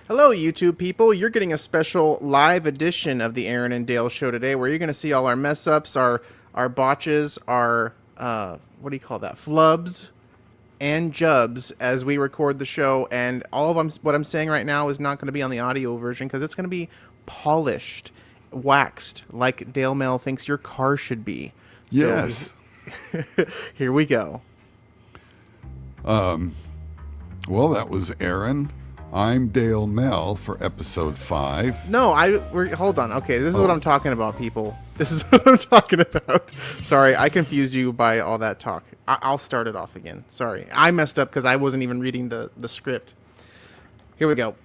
Hello, YouTube people. You're getting a special live edition of the Aaron and Dale Show today, where you're going to see all our mess ups, our botches, our what do you call that? Flubs and jubs as we record the show. And all of what I'm saying right now is not going to be on the audio version because it's going to be polished, waxed, like Dale Mel thinks your car should be. Yes. So, here we go. Well, that was Aaron. I'm Dale Mel for episode 5. No, hold on. Okay, this is what I'm talking about, people. This is what I'm talking about. Sorry, I confused you by all that talk. I'll start it off again. Sorry. I messed up because I wasn't even reading the script. Here we go.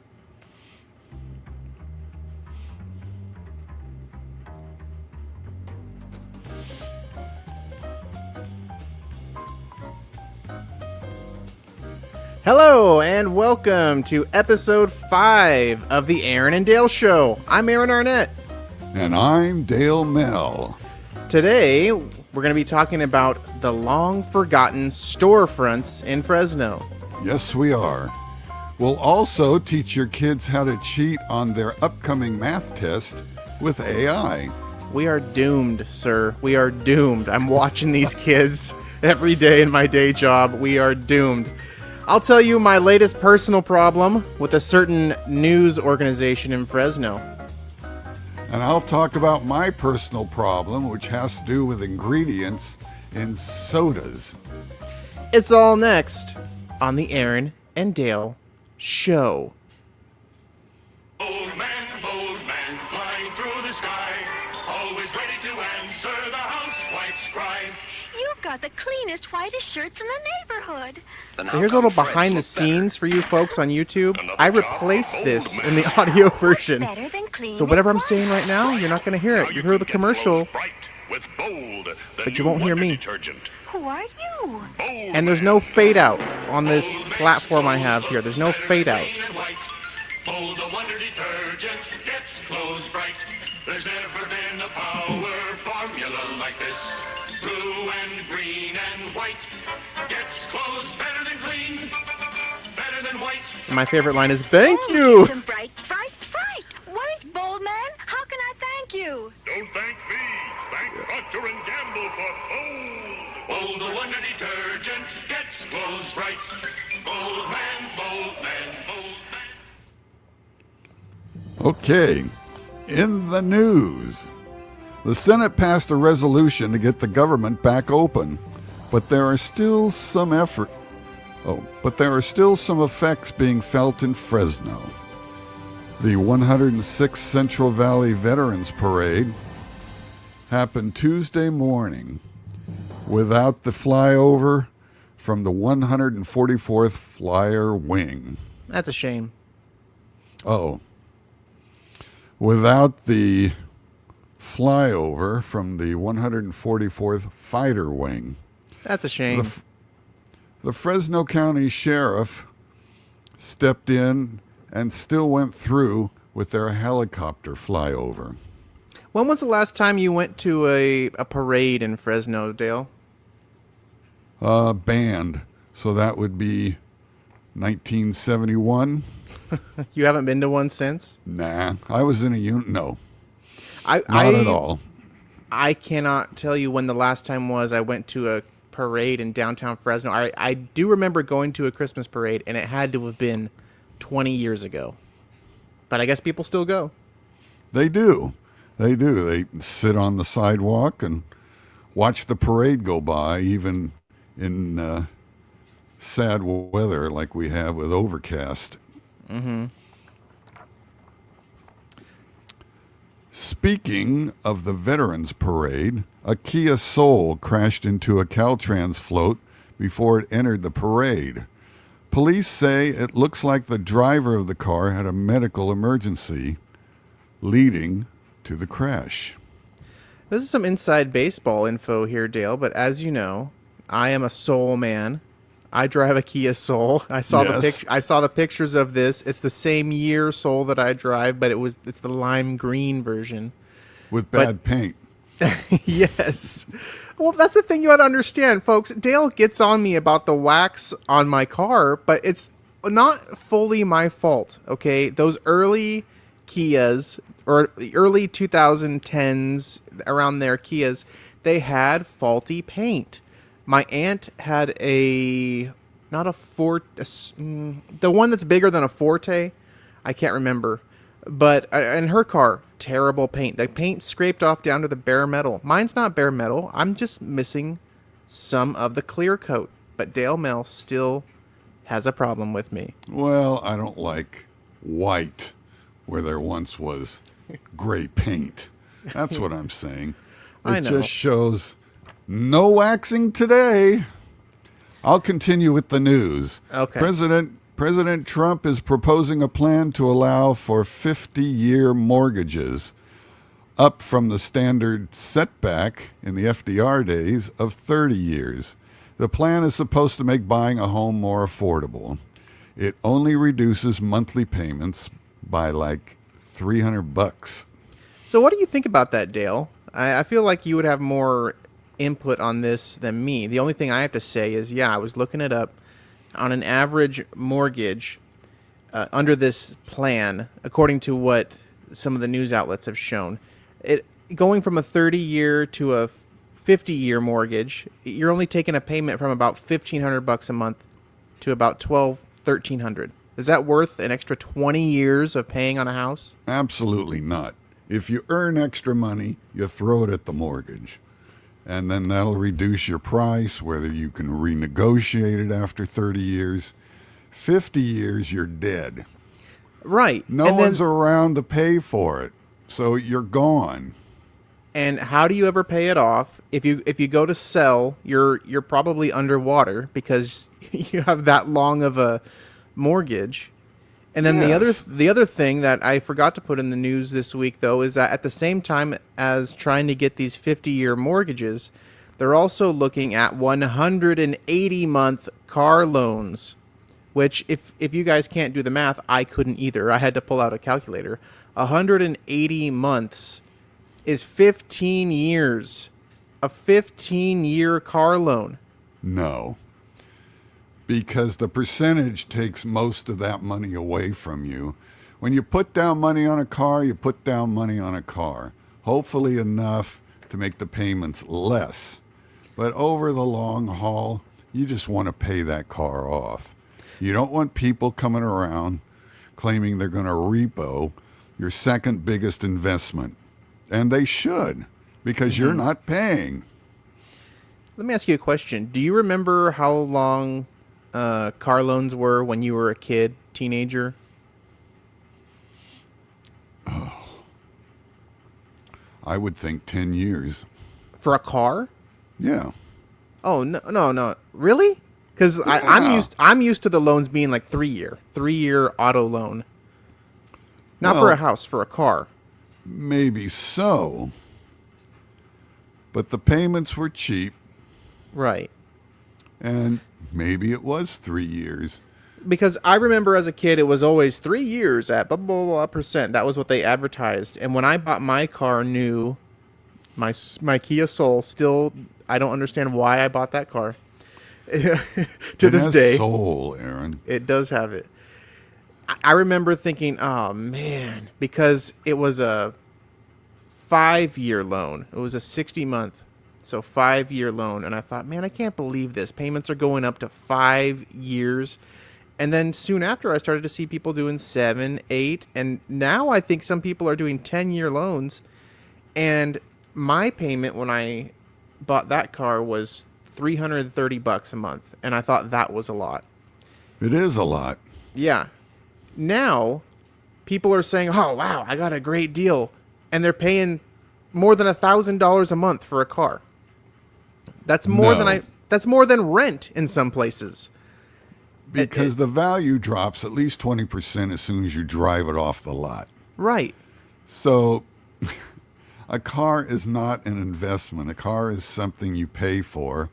Hello, and welcome to episode 5 of the Aaron and Dale Show. I'm Aaron Arnett. And I'm Dale Mel. Today, we're going to be talking about the long-forgotten storefronts in Fresno. Yes, we are. We'll also teach your kids how to cheat on their upcoming math test with AI. We are doomed, sir. We are doomed. I'm watching these kids every day in my day job. We are doomed. I'll tell you my latest personal problem with a certain news organization in Fresno. And I'll talk about my personal problem, which has to do with ingredients in sodas. It's all next on the Aaron and Dale Show. Bold man, flying through the sky, always ready to answer the housewife's cry. You've got the cleanest, whitest shirts in the neighborhood. So here's a little behind the scenes for you folks on YouTube. I replaced this in the audio version. So whatever I'm saying right now, you're not going to hear it. You hear the commercial, but you won't hear me. Who are you? And there's no fade out on this platform I have here. There's no fade out. Bold, the wonder detergent gets clothes bright. There's never been a power formula like this. Blue and green and white gets clothes better than clean, better than white. And my favorite line is, "Thank you." Bright. Wait, bold man, how can I thank you? Don't thank me. Thank Procter and Gamble for bold. Bold, the wonder detergent gets clothes bright. Bold man, bold man, bold man. Okay, in the news. The Senate passed a resolution to get the government back open, but there are still some effects being felt in Fresno. The 106th Central Valley Veterans Parade happened Tuesday morning without the flyover from the 144th Flyer Wing. That's a shame. Without the flyover from the 144th Fighter Wing. That's a shame. The Fresno County Sheriff stepped in and still went through with their helicopter flyover. When was the last time you went to a parade in Fresno, Dale? Banned. So that would be 1971. You haven't been to one since? Nah, I was in a unit. No, Not at all. I cannot tell you when the last time was I went to a parade in downtown Fresno. I do remember going to a Christmas parade, and it had to have been 20 years ago. But I guess people still go. They do. They sit on the sidewalk and watch the parade go by, even in sad weather like we have with overcast. Mm-hmm. Speaking of the Veterans Parade, a Kia Soul crashed into a Caltrans float before it entered the parade. Police say it looks like the driver of the car had a medical emergency, leading to the crash. This is some inside baseball info here, Dale, but as you know, I am a Soul man. I drive a Kia Soul. I saw the pictures of this. It's the same year Soul that I drive, but it's the lime green version with bad paint. Yes. Well, that's the thing you ought to understand, folks. Dale gets on me about the wax on my car, but it's not fully my fault, okay? Those early Kias or the early 2010s around there Kias, they had faulty paint. My aunt had a not a Forte, the one that's bigger than a Forte. I can't remember. But in her car, terrible paint. The paint scraped off down to the bare metal. Mine's not bare metal. I'm just missing some of the clear coat. But Dale Mel still has a problem with me. Well, I don't like white where there once was gray paint. That's what I'm saying. I It know. just shows no waxing today. I'll continue with the news. Okay. President Trump is proposing a plan to allow for 50-year mortgages, up from the standard setback in the FDR days of 30 years. The plan is supposed to make buying a home more affordable. It only reduces monthly payments by like $300. So what do you think about that, Dale? I feel like you would have more input on this than me. The only thing I have to say is, yeah, I was looking it up. On an average mortgage under this plan, according to what some of the news outlets have shown, it going from a 30-year to a 50-year mortgage, you're only taking a payment from about $1,500 a month to about $1,300. Is that worth an extra 20 years of paying on a house? Absolutely not. If you earn extra money, you throw it at the mortgage. And then that'll reduce your price, whether you can renegotiate it after 30 years. 50 years, you're dead. Right. No And one's then, around to pay for it. So you're gone. and how do you ever pay it off? If you go to sell, you're probably underwater because you have that long of a mortgage. And then Yes. the other thing that I forgot to put in the news this week, though, is that at the same time as trying to get these 50-year mortgages, they're also looking at 180-month car loans, which if you guys can't do the math, I couldn't either. I had to pull out a calculator. 180 months is 15 years. A 15-year car loan. No. Because the percentage takes most of that money away from you. When you put down money on a car, you put down money on a car. Hopefully enough to make the payments less. But over the long haul, you just want to pay that car off. You don't want people coming around claiming they're going to repo your second biggest investment. And they should, because you're not paying. Let me ask you a question. Do you remember how long car loans were when you were a kid, teenager? I would think 10 years. For a car? Yeah. Oh, no. Really? Because I'm used to the loans being like 3-year auto loan. Not for Well- a house, for a car. Maybe so. But the payments were cheap, Right. and maybe it was 3 years. Because I remember as a kid, it was always 3 years at blah, blah, blah percent. That was what they advertised. And when I bought my car new, my Kia Soul, still, I don't understand why I bought that car. To It this has day, soul, Aaron. it does have it. I remember thinking, oh, man, because it was a 5-year loan. It was a 60-month, so 5-year loan. And I thought, man, I can't believe this. Payments are going up to 5 years. And then soon after, I started to see people doing 7, 8, and now I think some people are doing 10-year loans. And my payment when I bought that car was $330 a month, and I thought that was a lot. It is a lot. Yeah. Now, people are saying, "Oh, wow, I got a great deal," and they're paying more than $1,000 a month for a car. That's more No. That's more than rent in some places. Because the value drops at least 20% as soon as you drive it off the lot. Right. So a car is not an investment. A car is something you pay for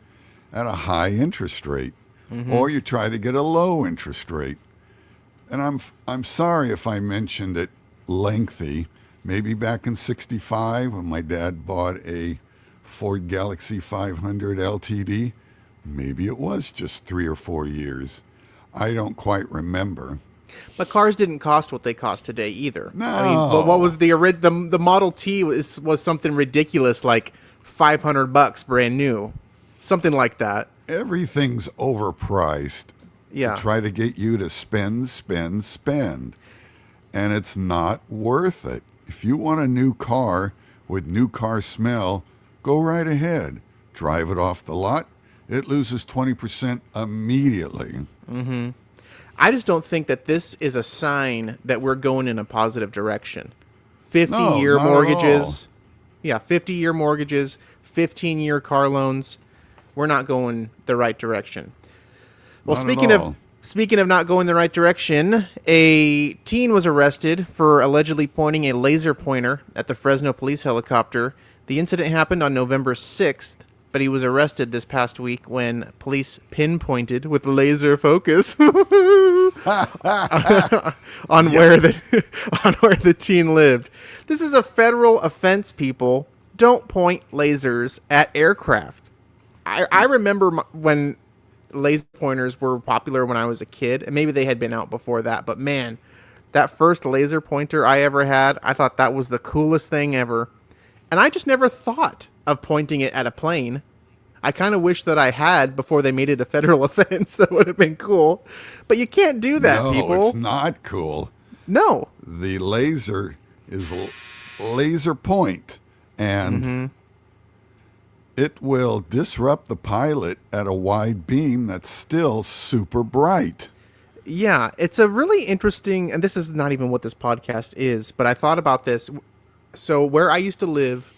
at a high interest rate, or you try to get a low interest rate. And I'm sorry if I mentioned it lengthy. Maybe back in '65 when my dad bought a Ford Galaxy 500 LTD, maybe it was just 3 or 4 years. I don't quite remember. But cars didn't cost what they cost today either. No. I mean, but what was the Model T was something ridiculous like $500 brand new, something like that. Everything's overpriced Yeah. to try to get you to spend. And it's not worth it. If you want a new car with new car smell, go right ahead. Drive it off the lot. It loses 20% immediately. I just don't think that this is a sign that we're going in a positive direction. 50-year not at mortgages. Yeah, 50-year mortgages, 15-year car loans. We're not going the right direction. Well, Not at speaking of not going the right direction, a teen was arrested for allegedly pointing a laser pointer at the Fresno police helicopter. The incident happened on November 6th, but he was arrested this past week when police pinpointed with laser focus on where the teen lived. This is a federal offense, people. Don't point lasers at aircraft. I remember when laser pointers were popular when I was a kid, and maybe they had been out before that, but man, that first laser pointer I ever had, I thought that was the coolest thing ever. And I just never thought of pointing it at a plane. I kind of wish that I had before they made it a federal offense. That would have been cool. But you can't do that, No, people. it's not cool. No. The laser is laser point, and it will disrupt the pilot at a wide beam that's still super bright. Yeah, it's a really interesting, and this is not even what this podcast is, but I thought about this. So where I used to live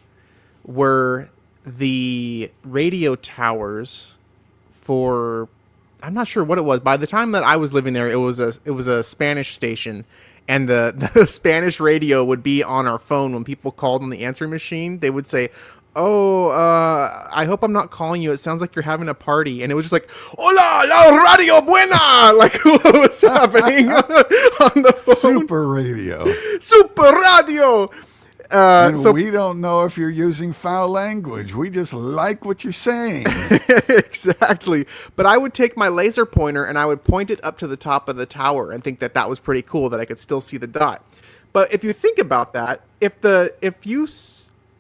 were the radio towers for, I'm not sure what it was. By the time that I was living there, it was a Spanish station, and the Spanish radio would be on our phone when people called on the answering machine. They would say, "Oh, I hope I'm not calling you. It sounds like you're having a party." And it was just like, "Hola, la radio buena!" Like, what was happening on the phone? Super radio. Super radio! And So we don't know if you're using foul language. We just like what you're saying. exactly. But I would take my laser pointer and I would point it up to the top of the tower and think that that was pretty cool, that I could still see the dot. But if you think about that, if you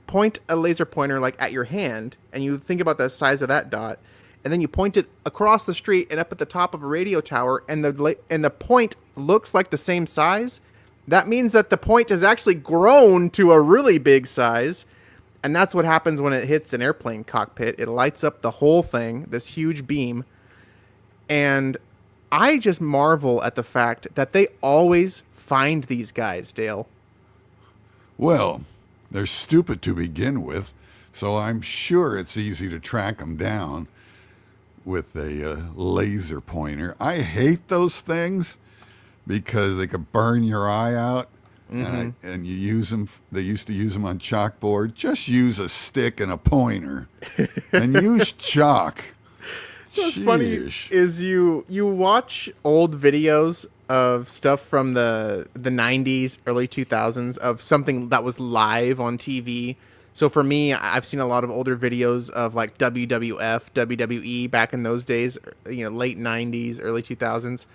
point a laser pointer like at your hand and you think about the size of that dot, and then you point it across the street and up at the top of a radio tower, and the point looks like the same size, that means that the point has actually grown to a really big size. And that's what happens when it hits an airplane cockpit. It lights up the whole thing, this huge beam. And I just marvel at the fact that they always find these guys, Dale. Well, they're stupid to begin with, so I'm sure it's easy to track them down with a laser pointer. I hate those things because they could burn your eye out, and you use them. They used to use them on chalkboard. Just use a stick and a pointer, and use chalk. What's funny is you watch old videos of stuff from the 90s, early 2000s of something that was live on TV. So for me, I've seen a lot of older videos of like WWF, WWE back in those days, late 90s, early 2000s.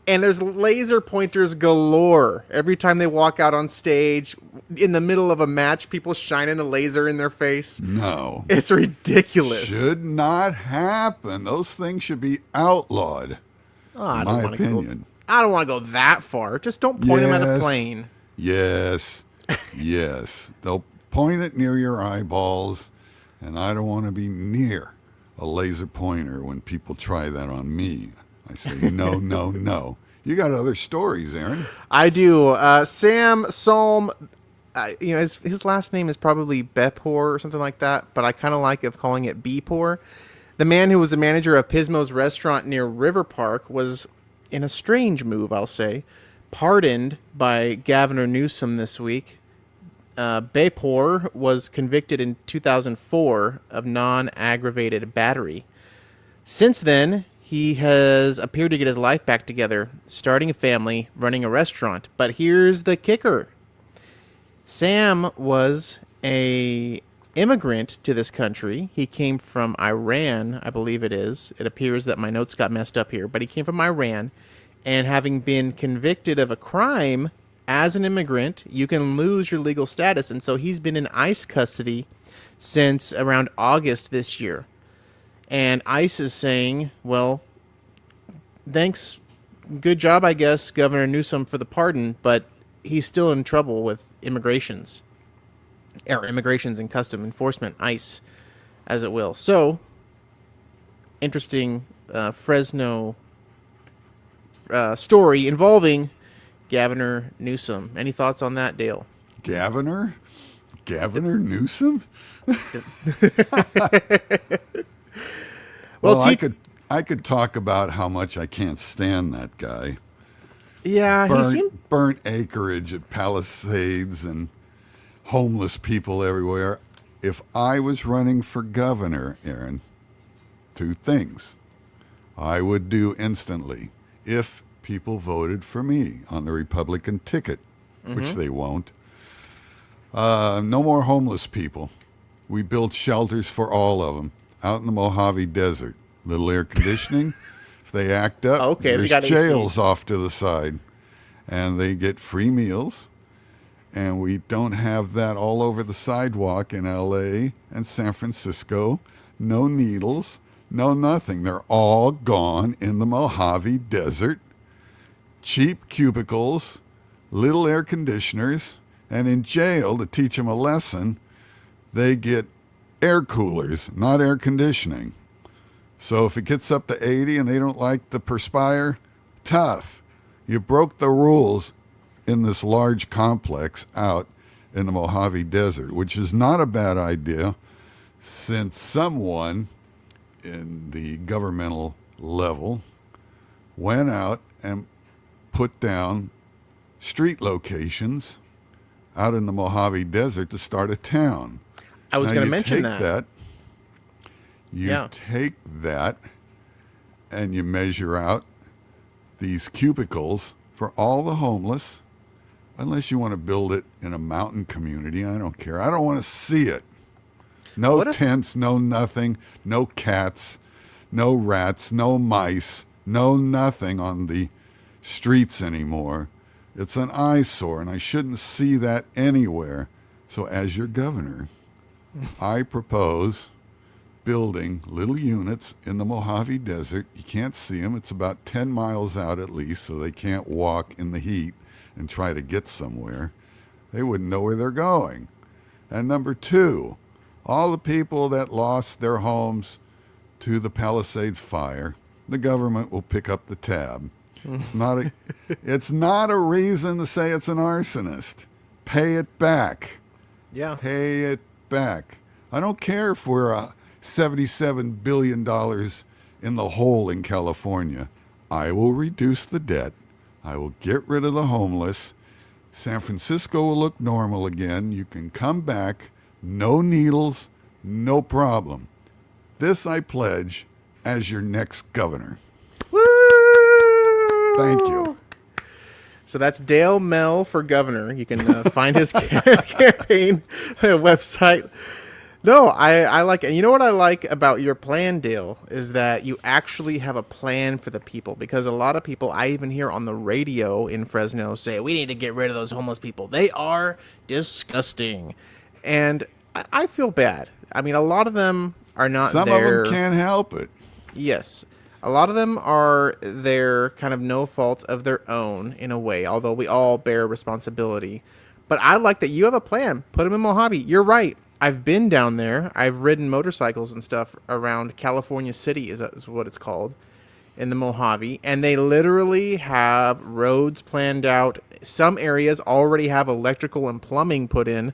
And there's laser pointers galore. Every time they walk out on stage, in the middle of a match, people shining a laser in their face. No. It's ridiculous. Should not happen. Those things should be outlawed, Oh, in my opinion. I don't want to go that far. Just don't point them at a plane. Yes. Yes. They'll point it near your eyeballs, and I don't want to be near a laser pointer when people try that on me. I say, no, no, no. You got other stories, Aaron. I do. Sam Salm, his last name is probably Bepor or something like that, but I kind of like calling it Bepor. The man who was the manager of Pismo's restaurant near River Park was, in a strange move, I'll say, pardoned by Governor Newsom this week. Bepor was convicted in 2004 of non-aggravated battery. Since then, he has appeared to get his life back together, starting a family, running a restaurant. But here's the kicker. Sam was a immigrant to this country. He came from Iran, I believe it is. It appears that my notes got messed up here, but he came from Iran. And having been convicted of a crime as an immigrant, you can lose your legal status. And so he's been in ICE custody since around August this year. And ICE is saying, well, thanks, good job, I guess, Governor Newsom, for the pardon, but he's still in trouble with immigrations and custom enforcement, ICE, as it will. So, interesting Fresno story involving Governor Newsom. Any thoughts on that, Dale? Governor Newsom? Well, I could talk about how much I can't stand that guy. Yeah, he seemed... Burnt acreage at Palisades and homeless people everywhere. If I was running for governor, Aaron, 2 things I would do instantly if people voted for me on the Republican ticket, which they won't. No more homeless people. We built shelters for all of them out in the Mojave Desert. Little air conditioning. If they act up, okay, there's jails off to the side. And they get free meals. And we don't have that all over the sidewalk in L.A. and San Francisco. No needles, no nothing. They're all gone in the Mojave Desert. Cheap cubicles, little air conditioners, and in jail, to teach them a lesson, they get air coolers, not air conditioning. So if it gets up to 80 and they don't like the perspire, tough. You broke the rules in this large complex out in the Mojave Desert, which is not a bad idea since someone in the governmental level went out and put down street locations out in the Mojave Desert to start a town. I was going to mention that. You take that and you measure out these cubicles for all the homeless, unless you want to build it in a mountain community. I don't care. I don't want to see it. No tents, no nothing, no cats, no rats, no mice, no nothing on the streets anymore. It's an eyesore, and I shouldn't see that anywhere. So as your governor, I propose building little units in the Mojave Desert. You can't see them. It's about 10 miles out at least, so they can't walk in the heat and try to get somewhere. They wouldn't know where they're going. And number 2, all the people that lost their homes to the Palisades fire, the government will pick up the tab. It's not a reason to say it's an arsonist. Pay it back. Yeah. Pay it back. I don't care if we're $77 billion in the hole in California. I will reduce the debt. I will get rid of the homeless. San Francisco will look normal again. You can come back. No needles, no problem. This I pledge as your next governor. Woo! Thank you. So that's Dale Mell for governor. You can find his campaign website. No, I like it. And you know what I like about your plan, Dale, is that you actually have a plan for the people. Because a lot of people, I even hear on the radio in Fresno, say, we need to get rid of those homeless people. They are disgusting. And I feel bad. I mean, a lot of them are not Some there. of them can't help it. Yes. A lot of them are there kind of no fault of their own in a way, although we all bear responsibility. But I like that you have a plan. Put them in Mojave. You're right. I've been down there. I've ridden motorcycles and stuff around California City is what it's called in the Mojave. And they literally have roads planned out. Some areas already have electrical and plumbing put in.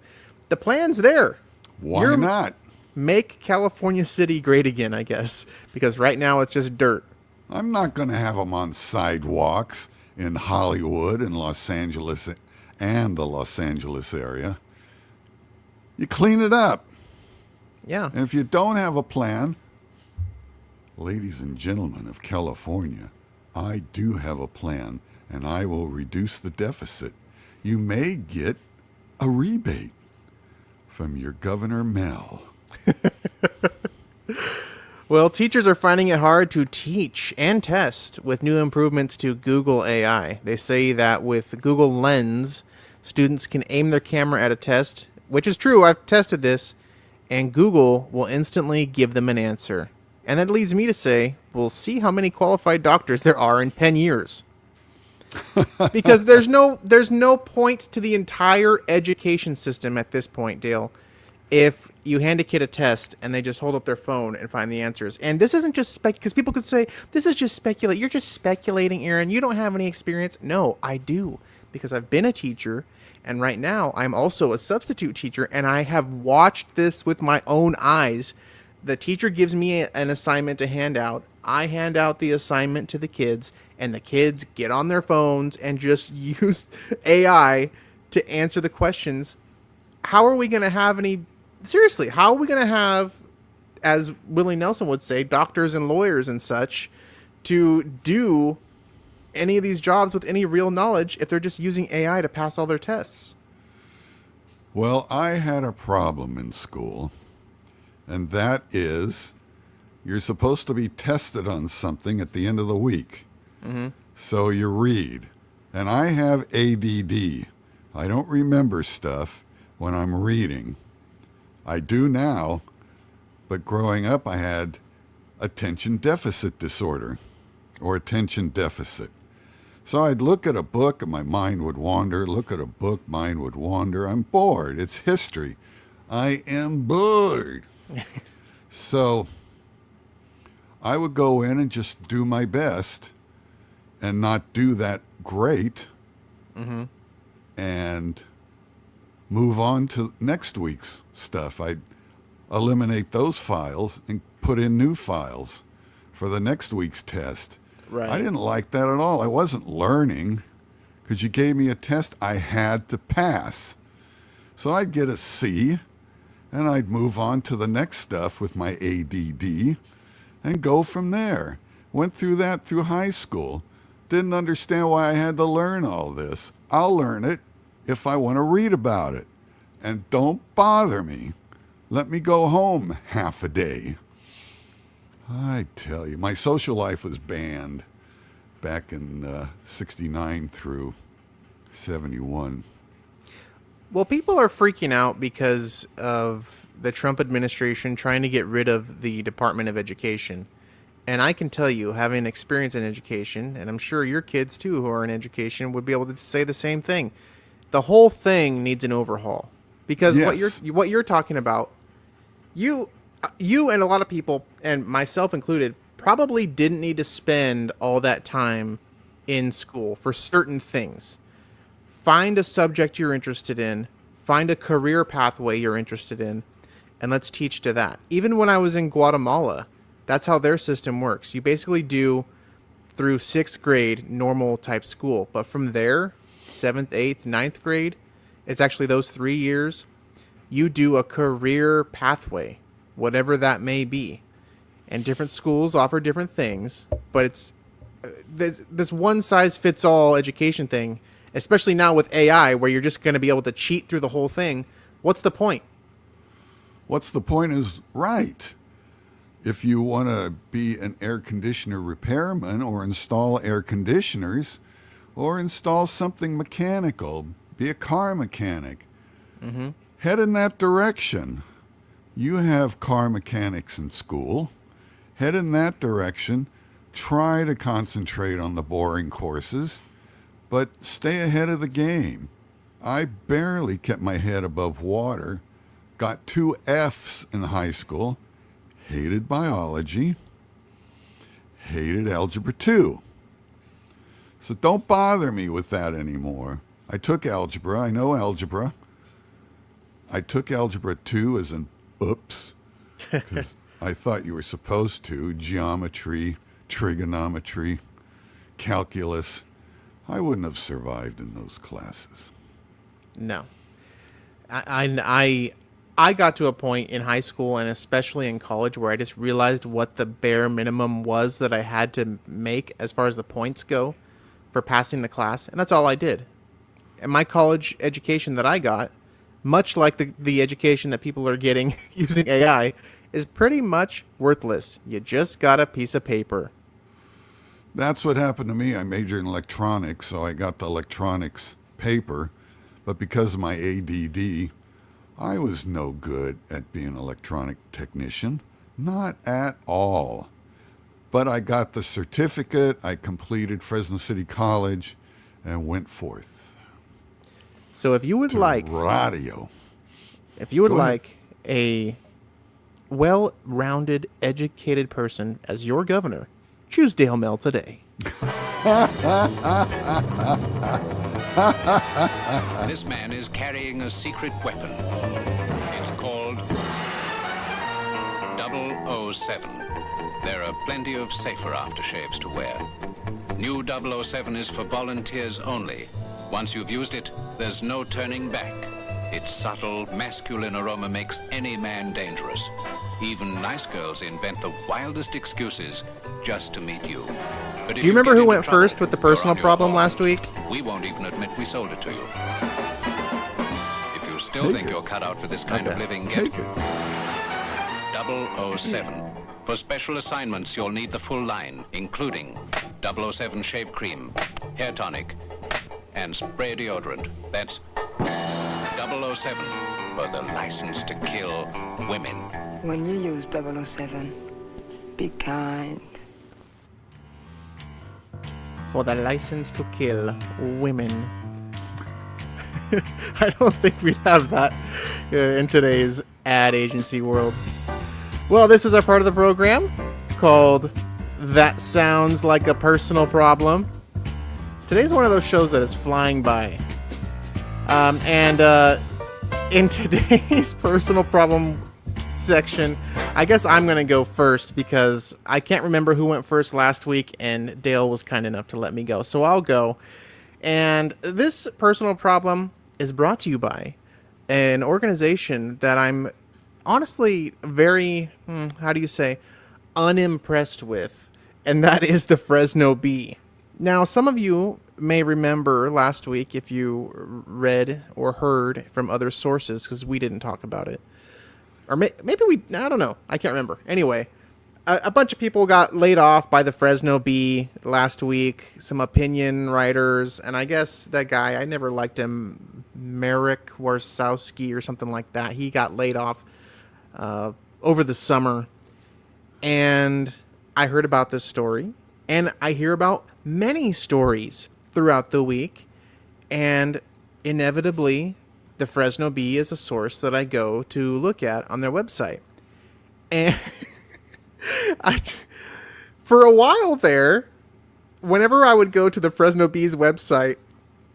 The plan's there. Why not? Make California City great again, I guess, because right now it's just dirt. I'm not going to have them on sidewalks in Hollywood and Los Angeles and the Los Angeles area. You clean it up. Yeah. And if you don't have a plan, ladies and gentlemen of California, I do have a plan, and I will reduce the deficit. You may get a rebate from your Governor Mel. Well, teachers are finding it hard to teach and test with new improvements to Google AI. They say that with Google Lens, students can aim their camera at a test, which is true, I've tested this, and Google will instantly give them an answer. And that leads me to say, we'll see how many qualified doctors there are in 10 years. Because there's no point to the entire education system at this point, Dale, if you hand a kid a test and they just hold up their phone and find the answers. And this isn't just because people could say, this is just speculate. You're just speculating, Aaron. You don't have any experience. No, I do, because I've been a teacher, and right now I'm also a substitute teacher, and I have watched this with my own eyes. The teacher gives me an assignment to hand out. I hand out the assignment to the kids, and the kids get on their phones and just use AI to answer the questions. How are we going to have any... Seriously, how are we going to have, as Willie Nelson would say, doctors and lawyers and such to do any of these jobs with any real knowledge if they're just using AI to pass all their tests? Well, I had a problem in school, and that is you're supposed to be tested on something at the end of the week. Mm-hmm. So you read. And I have ADD. I don't remember stuff when I'm reading. I do now, but growing up I had attention deficit disorder or attention deficit. So I'd look at a book and my mind would wander, look at a book, mind would wander. I'm bored. It's history. I am bored. So I would go in and just do my best and not do that great, and move on to next week's stuff. I'd eliminate those files and put in new files for the next week's test. Right. I didn't like that at all. I wasn't learning because you gave me a test I had to pass. So I'd get a C, and I'd move on to the next stuff with my ADD and go from there. Went through that through high school. Didn't understand why I had to learn all this. I'll learn it if I want to read about it. And don't bother me. Let me go home half a day. I tell you, my social life was banned back in 69 through 71. Well, people are freaking out because of the Trump administration trying to get rid of the Department of Education. And I can tell you, having experience in education, and I'm sure your kids too who are in education would be able to say the same thing. The whole thing needs an overhaul. Because Yes. what you're talking about, you and a lot of people, and myself included, probably didn't need to spend all that time in school for certain things. Find a subject you're interested in, find a career pathway you're interested in, and let's teach to that. Even when I was in Guatemala, that's how their system works. You basically do through 6th grade normal type school, but from there, 7th, 8th, 9th grade, it's actually those 3 years, you do a career pathway, whatever that may be. And different schools offer different things, but it's this one-size-fits-all education thing, especially now with AI, where you're just going to be able to cheat through the whole thing. What's the point? What's the point is right. If you want to be an air conditioner repairman or install air conditioners or install something mechanical, be a car mechanic, head in that direction. You have car mechanics in school. Head in that direction. Try to concentrate on the boring courses, but stay ahead of the game. I barely kept my head above water, got 2 Fs in high school, hated biology, hated algebra 2. So don't bother me with that anymore. I took algebra. I know algebra. I took algebra 2 as an oops, because I thought you were supposed to. Geometry, trigonometry, calculus. I wouldn't have survived in those classes. No. I got to a point in high school and especially in college where I just realized what the bare minimum was that I had to make as far as the points go for passing the class, and that's all I did. And my college education that I got, much like the education that people are getting using AI, is pretty much worthless. You just got a piece of paper. That's what happened to me. I majored in electronics, so I got the electronics paper. But because of my ADD, I was no good at being an electronic technician. Not at all. But I got the certificate, I completed Fresno City College, and went forth. So if you would like radio. If you would Go ahead. like a well-rounded, educated person as your governor, choose Dale Mel today. This man is carrying a secret weapon. It's called 007. There are plenty of safer aftershaves to wear. New 007 is for volunteers only. Once you've used it, there's no turning back. Its subtle, masculine aroma makes any man dangerous. Even nice girls invent the wildest excuses just to meet you. But Do you remember who went first with the personal problem last week? We won't even admit we sold it to you. If you still Take think it. you're cut out for this kind of Okay. living, Take get it. 007. For special assignments, you'll need the full line, including 007 shave cream, hair tonic, and spray deodorant. That's 007 for the license to kill women. When you use 007, be kind. For the license to kill women. I don't think we'd have that in today's ad agency world. Well, this is our part of the program called That Sounds Like a Personal Problem. Today's one of those shows that is flying by. In today's personal problem section, I guess I'm going to go first because I can't remember who went first last week, and Dale was kind enough to let me go. So I'll go. And this personal problem is brought to you by an organization that I'm honestly very, unimpressed with, and that is the Fresno Bee. Now, some of you may remember last week if you read or heard from other sources, because we didn't talk about it. Or maybe we, I don't know. I can't remember. Anyway, a bunch of people got laid off by the Fresno Bee last week. Some opinion writers. And I guess that guy, I never liked him, Merrick Warsowski or something like that. He got laid off over the summer. And I heard about this story. And I hear about many stories throughout the week. And inevitably, the Fresno Bee is a source that I go to look at on their website. And for a while there, whenever I would go to the Fresno Bee's website,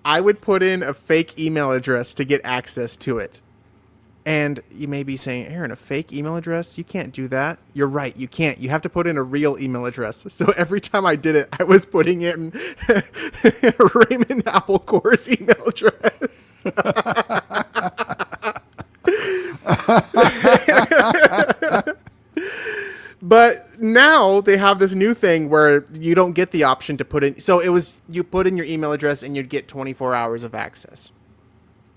I would put in a fake email address to get access to it. And you may be saying, Aaron, a fake email address? You can't do that. You're right. You can't. You have to put in a real email address. So every time I did it, I was putting in Raymond Applecore's email address. But now they have this new thing where you don't get the option to put in. So it was, you put in your email address and you'd get 24 hours of access.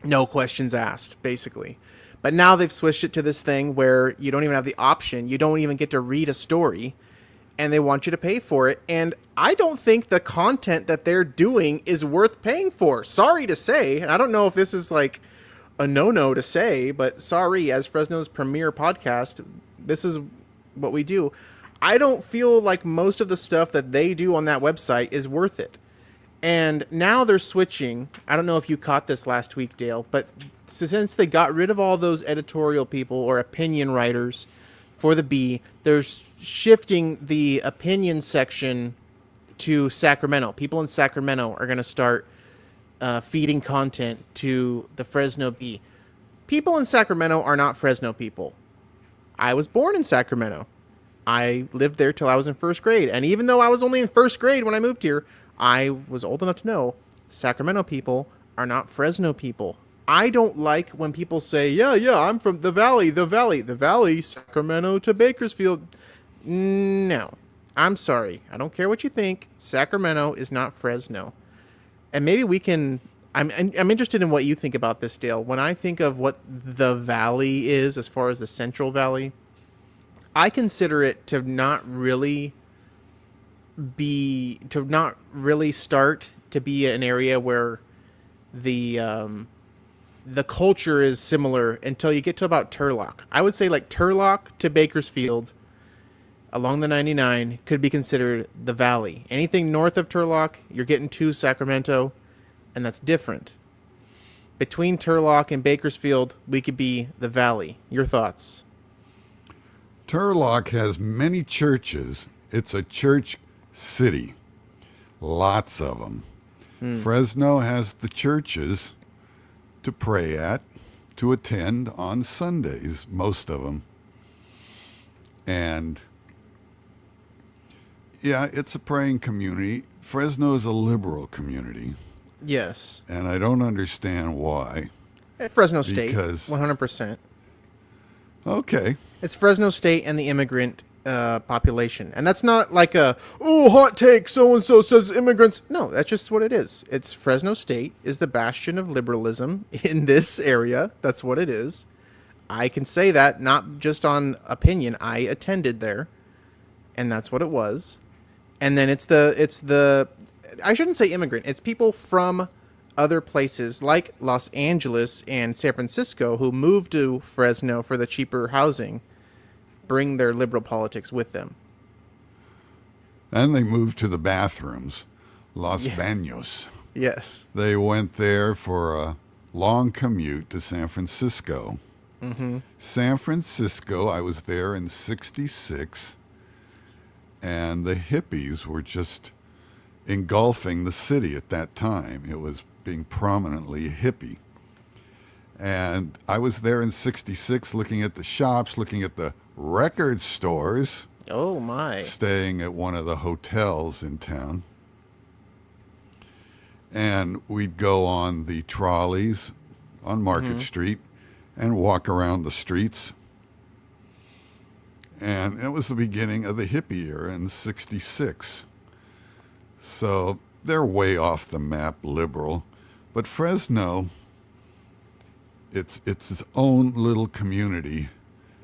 No questions asked, basically. But now they've switched it to this thing where you don't even have the option. You don't even get to read a story, and they want you to pay for it. And I don't think the content that they're doing is worth paying for. Sorry to say. And I don't know if this is like a no-no to say, but sorry, as Fresno's premier podcast, this is what we do. I don't feel like most of the stuff that they do on that website is worth it. And now they're switching. I don't know if you caught this last week, Dale, but since they got rid of all those editorial people or opinion writers for the Bee, they're shifting the opinion section to Sacramento. People in Sacramento are going to start feeding content to the Fresno Bee. People in Sacramento are not Fresno people. I was born in Sacramento. I lived there till I was in first grade. And even though I was only in first grade when I moved here, I was old enough to know Sacramento people are not Fresno people. I don't like when people say, yeah, I'm from the Valley, Sacramento to Bakersfield. No, I'm sorry. I don't care what you think. Sacramento is not Fresno. And maybe we can I'm interested in what you think about this, Dale. When I think of what the valley is, as far as the Central Valley, I consider it to not really start to be an area where the culture is similar until you get to about Turlock. I would say like Turlock to Bakersfield along the 99 could be considered the valley. Anything north of Turlock, you're getting to Sacramento, and that's different. Between Turlock and Bakersfield, we could be the valley. Your thoughts? Turlock has many churches. It's a church city. Lots of them. Fresno has the churches to pray at, to attend on Sundays, most of them. And yeah, it's a praying community. Fresno is a liberal community, Yes. and I don't understand why. Fresno State, Because- 100%. Okay. It's Fresno State and the immigrant population. And that's not like hot take, so-and-so says immigrants. No, that's just what it is. It's Fresno State is the bastion of liberalism in this area. That's what it is. I can say that, not just on opinion. I attended there, and that's what it was. And then it's the I shouldn't say immigrant. It's people from other places like Los Angeles and San Francisco who move to Fresno for the cheaper housing, bring their liberal politics with them. And they moved to the bathrooms, Los Baños. Yes. They went there for a long commute to San Francisco. San Francisco, I was there in '66, and the hippies were just engulfing the city at that time. It was being prominently hippie. And I was there in '66 looking at the shops, looking at the record stores, Oh my. staying at one of the hotels in town. And we'd go on the trolleys on Market Street and walk around the streets. And it was the beginning of the hippie era in '66. So they're way off the map liberal. But Fresno, it's its own little community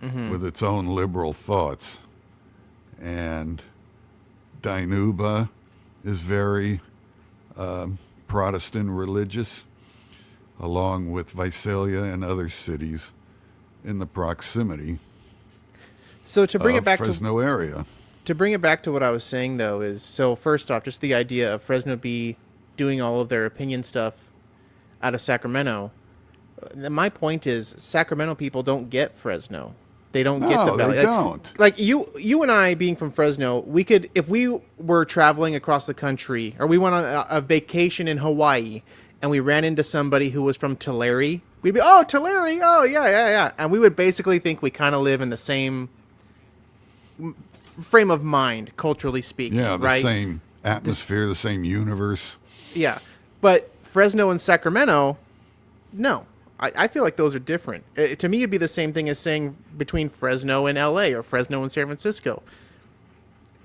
with its own liberal thoughts. And Dinuba is very Protestant religious, along with Visalia and other cities in the proximity So to bring it back Fresno area. to bring it back to what I was saying though is, so first off, just the idea of Fresno B doing all of their opinion stuff out of Sacramento. My point is Sacramento people don't get Fresno. They don't get the No, valley. they don't. Like you and I being from Fresno, we could, if we were traveling across the country or we went on a vacation in Hawaii and we ran into somebody who was from Tulare, we'd be, oh, Tulare, oh yeah. And we would basically think we kind of live in the same frame of mind, culturally speaking. Yeah, the right? same atmosphere, the same universe. Yeah. But Fresno and Sacramento, no. I feel like those are different. To me, it'd be the same thing as saying between Fresno and LA or Fresno and San Francisco.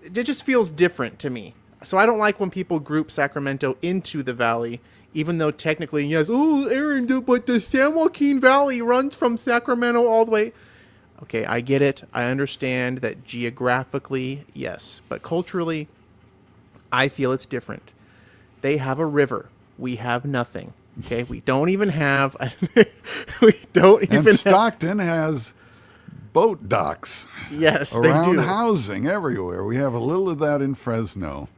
It just feels different to me. So I don't like when people group Sacramento into the valley, even though technically, yes, oh, Aaron, but the San Joaquin Valley runs from Sacramento all the way. Okay, I get it. I understand that geographically, yes. But culturally, I feel it's different. They have a river. We have nothing. Okay, we don't even have. And Stockton has boat docks Yes, they around do. housing everywhere. We have a little of that in Fresno.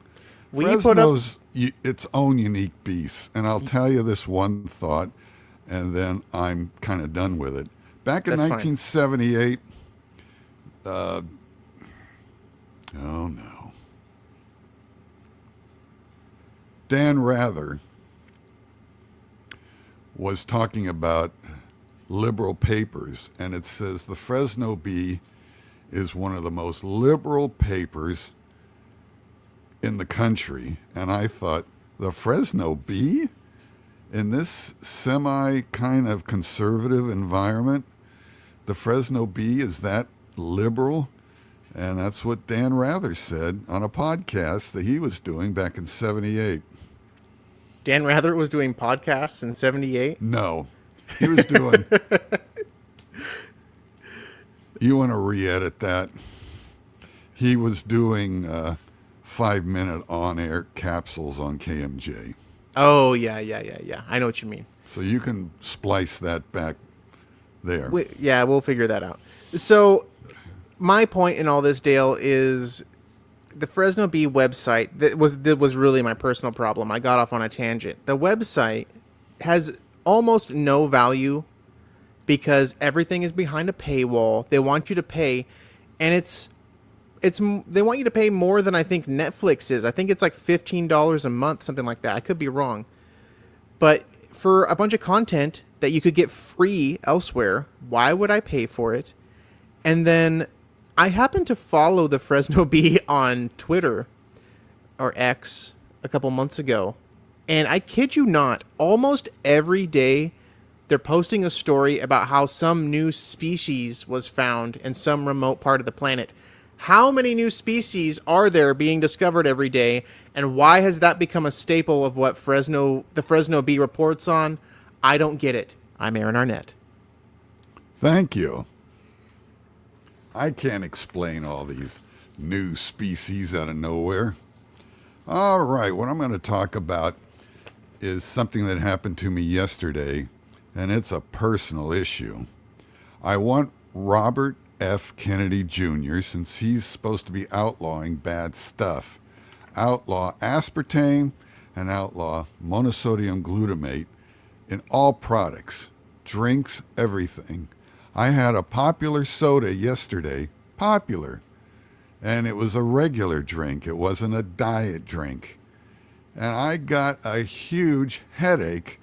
Will you put up? Fresno's its own unique beast. And I'll tell you this one thought, and then I'm kind of done with it. Back in That's fine. 1978, oh no, Dan Rather was talking about liberal papers, and it says the Fresno Bee is one of the most liberal papers in the country. And I thought, the Fresno Bee? In this semi kind of conservative environment, the Fresno Bee is that liberal? And that's what Dan Rather said on a podcast that he was doing back in '78. Dan Rather was doing podcasts in 78? No. He was doing... You want to re-edit that? He was doing 5-minute on-air capsules on KMJ. Oh, yeah. I know what you mean. So you can splice that back there. We'll figure that out. So my point in all this, Dale, is the Fresno Bee website that was really my personal problem. I got off on a tangent. The website has almost no value because everything is behind a paywall. They want you to pay, and they want you to pay more than I think Netflix is. I think it's like $15 a month, something like that. I could be wrong. But for a bunch of content that you could get free elsewhere, why would I pay for it? And then I happened to follow the Fresno Bee on Twitter or X a couple months ago. And I kid you not, almost every day they're posting a story about how some new species was found in some remote part of the planet. How many new species are there being discovered every day? And why has that become a staple of what the Fresno Bee reports on? I don't get it. I'm Aaron Arnett. Thank you. I can't explain all these new species out of nowhere. All right, what I'm going to talk about is something that happened to me yesterday, and it's a personal issue. I want Robert F. Kennedy Jr., since he's supposed to be outlawing bad stuff, outlaw aspartame and outlaw monosodium glutamate in all products, drinks, everything. I had a popular soda yesterday, and it was a regular drink. It wasn't a diet drink. And I got a huge headache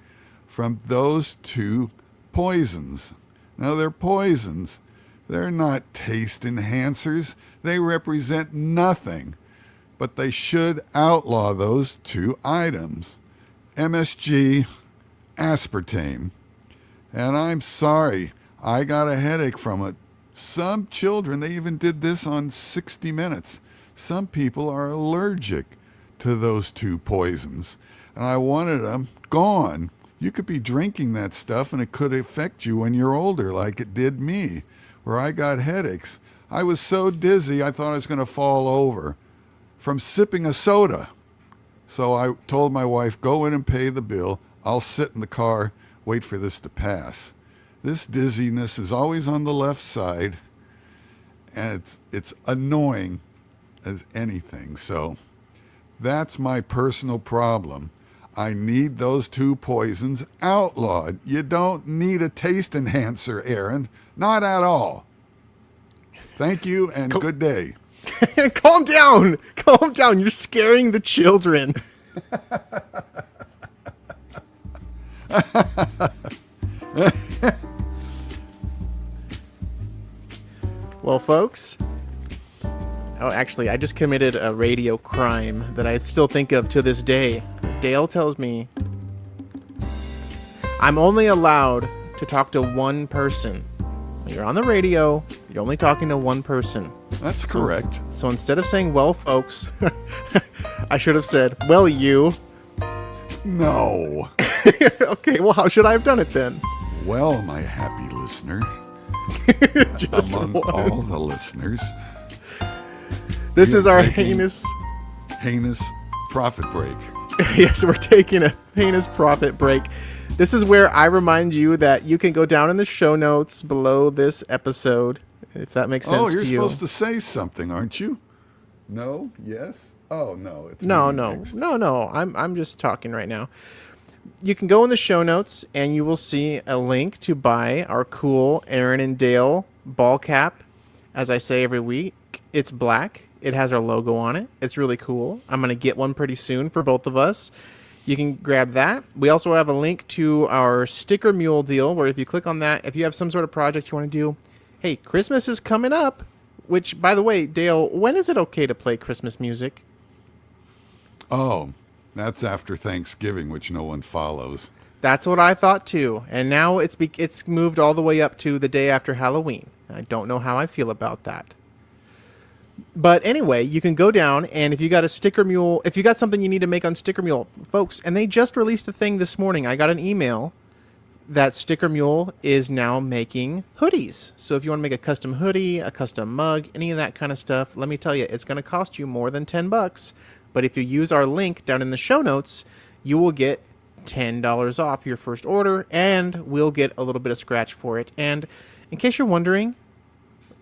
from those two poisons. Now, they're poisons. They're not taste enhancers. They represent nothing. But they should outlaw those two items. MSG, aspartame. And I'm sorry, I got a headache from it. Some children, they even did this on 60 Minutes. Some people are allergic to those two poisons. And I wanted them gone. You could be drinking that stuff and it could affect you when you're older, like it did me, where I got headaches. I was so dizzy, I thought I was going to fall over from sipping a soda. So I told my wife, go in and pay the bill. I'll sit in the car, wait for this to pass. This dizziness is always on the left side, and it's annoying as anything. So that's my personal problem. I need those two poisons outlawed. You don't need a taste enhancer, Aaron. Not at all. Thank you and good day. Calm down. Calm down. You're scaring the children. Well, folks. Oh, actually, I just committed a radio crime that I still think of to this day. Dale tells me I'm only allowed to talk to one person. When you're on the radio, you're only talking to one person. That's correct. So instead of saying, well, folks, I should have said, well, you. No. Okay, well, how should I have done it then? Well, my happy listener, Just among one. all the listeners, This is our taking- heinous profit break. Yes, we're taking a heinous profit break. This is where I remind you that you can go down in the show notes below this episode, if that makes sense Oh, you're to you. supposed to say something, aren't you? No? Yes? Oh, no. It's No. me next. I'm just talking right now. You can go in the show notes and you will see a link to buy our cool Aaron and Dale ball cap. As I say every week, it's black. It has our logo on it. It's really cool. I'm going to get one pretty soon for both of us. You can grab that. We also have a link to our sticker mule deal where if you click on that, if you have some sort of project you want to do, hey, Christmas is coming up, which, by the way, Dale, when is it okay to play Christmas music? Oh, that's after Thanksgiving, which no one follows. That's what I thought too. And now it's moved all the way up to the day after Halloween. I don't know how I feel about that. But anyway, you can go down, and if you got a Sticker Mule, if you got something you need to make on Sticker Mule, folks, and they just released a thing this morning. I got an email that Sticker Mule is now making hoodies. So if you want to make a custom hoodie, a custom mug, any of that kind of stuff, let me tell you, it's going to cost you more than $10. But if you use our link down in the show notes, you will get $10 off your first order, and we'll get a little bit of scratch for it. And in case you're wondering,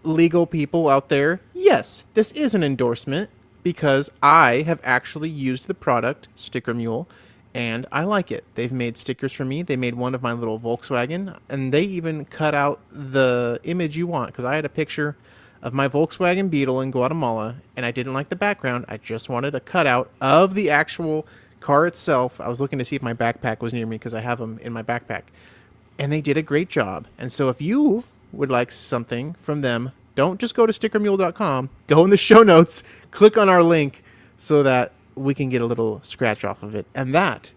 legal people out there, yes, this is an endorsement because I have actually used the product, Sticker Mule, and I like it. They've made stickers for me. They made one of my little Volkswagen, and they even cut out the image you want, because I had a picture of my Volkswagen Beetle in Guatemala, and I didn't like the background. I just wanted a cutout of the actual car itself. I was looking to see if my backpack was near me, because I have them in my backpack. And they did a great job. And so if you would like something from them, don't just go to stickermule.com. Go in the show notes, click on our link so that we can get a little scratch off of it. And that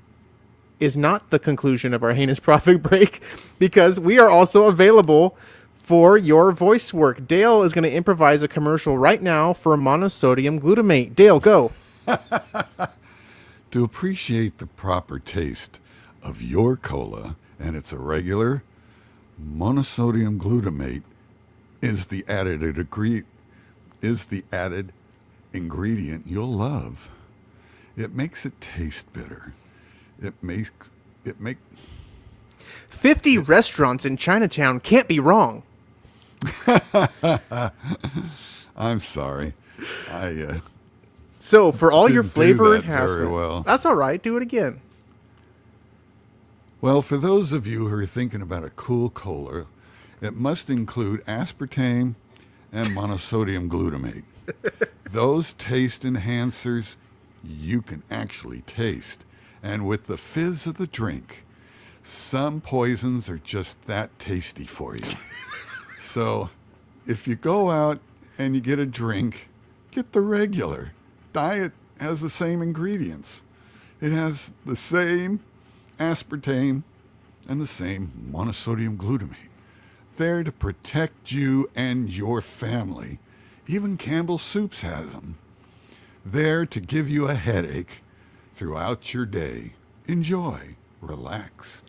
is not the conclusion of our heinous profit break, because we are also available for your voice work. Dale is going to improvise a commercial right now for monosodium glutamate. Dale, go. To appreciate the proper taste of your cola and its irregular, monosodium glutamate is the added ingredient you'll love. It makes it taste bitter. It makes 50 restaurants in Chinatown can't be wrong. I'm sorry. So for all your Didn't do flavor that enhancement, very well. that's all right. Do it again. Well, for those of you who are thinking about a cool cola, it must include aspartame and monosodium glutamate. Those taste enhancers you can actually taste. And with the fizz of the drink, some poisons are just that tasty for you. So if you go out and you get a drink, get the regular. Diet has the same ingredients. It has the same aspartame and the same monosodium glutamate. There to protect you and your family. Even Campbell's Soups has them. There to give you a headache throughout your day. Enjoy, relax.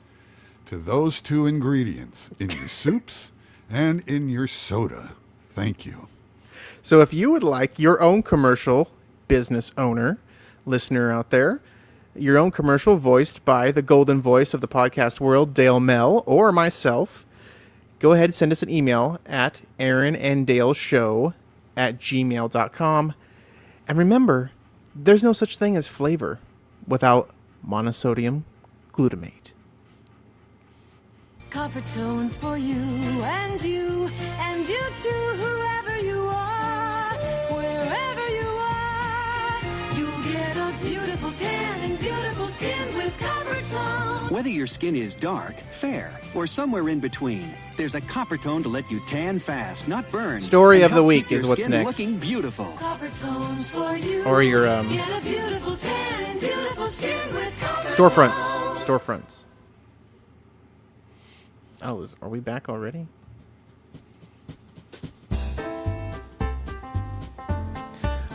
To those two ingredients in your soups and in your soda. Thank you. So if you would like your own commercial, business owner, listener out there, your own commercial voiced by the golden voice of the podcast world, Dale Mell, or myself, go ahead and send us an email at aaronanddaleshow@gmail.com. And remember, there's no such thing as flavor without monosodium glutamate. Copper tones for you and you and you too, whoever you are, wherever you are. You'll get a beautiful tan and beautiful skin with copper tone. Whether your skin is dark, fair, or somewhere in between, there's a copper tone to let you tan fast, not burn. Story and of the help week keep your is what's skin next. Looking beautiful. Copper tones for you. Or your Get a beautiful tan and beautiful skin with copper storefronts. Oh, are we back already?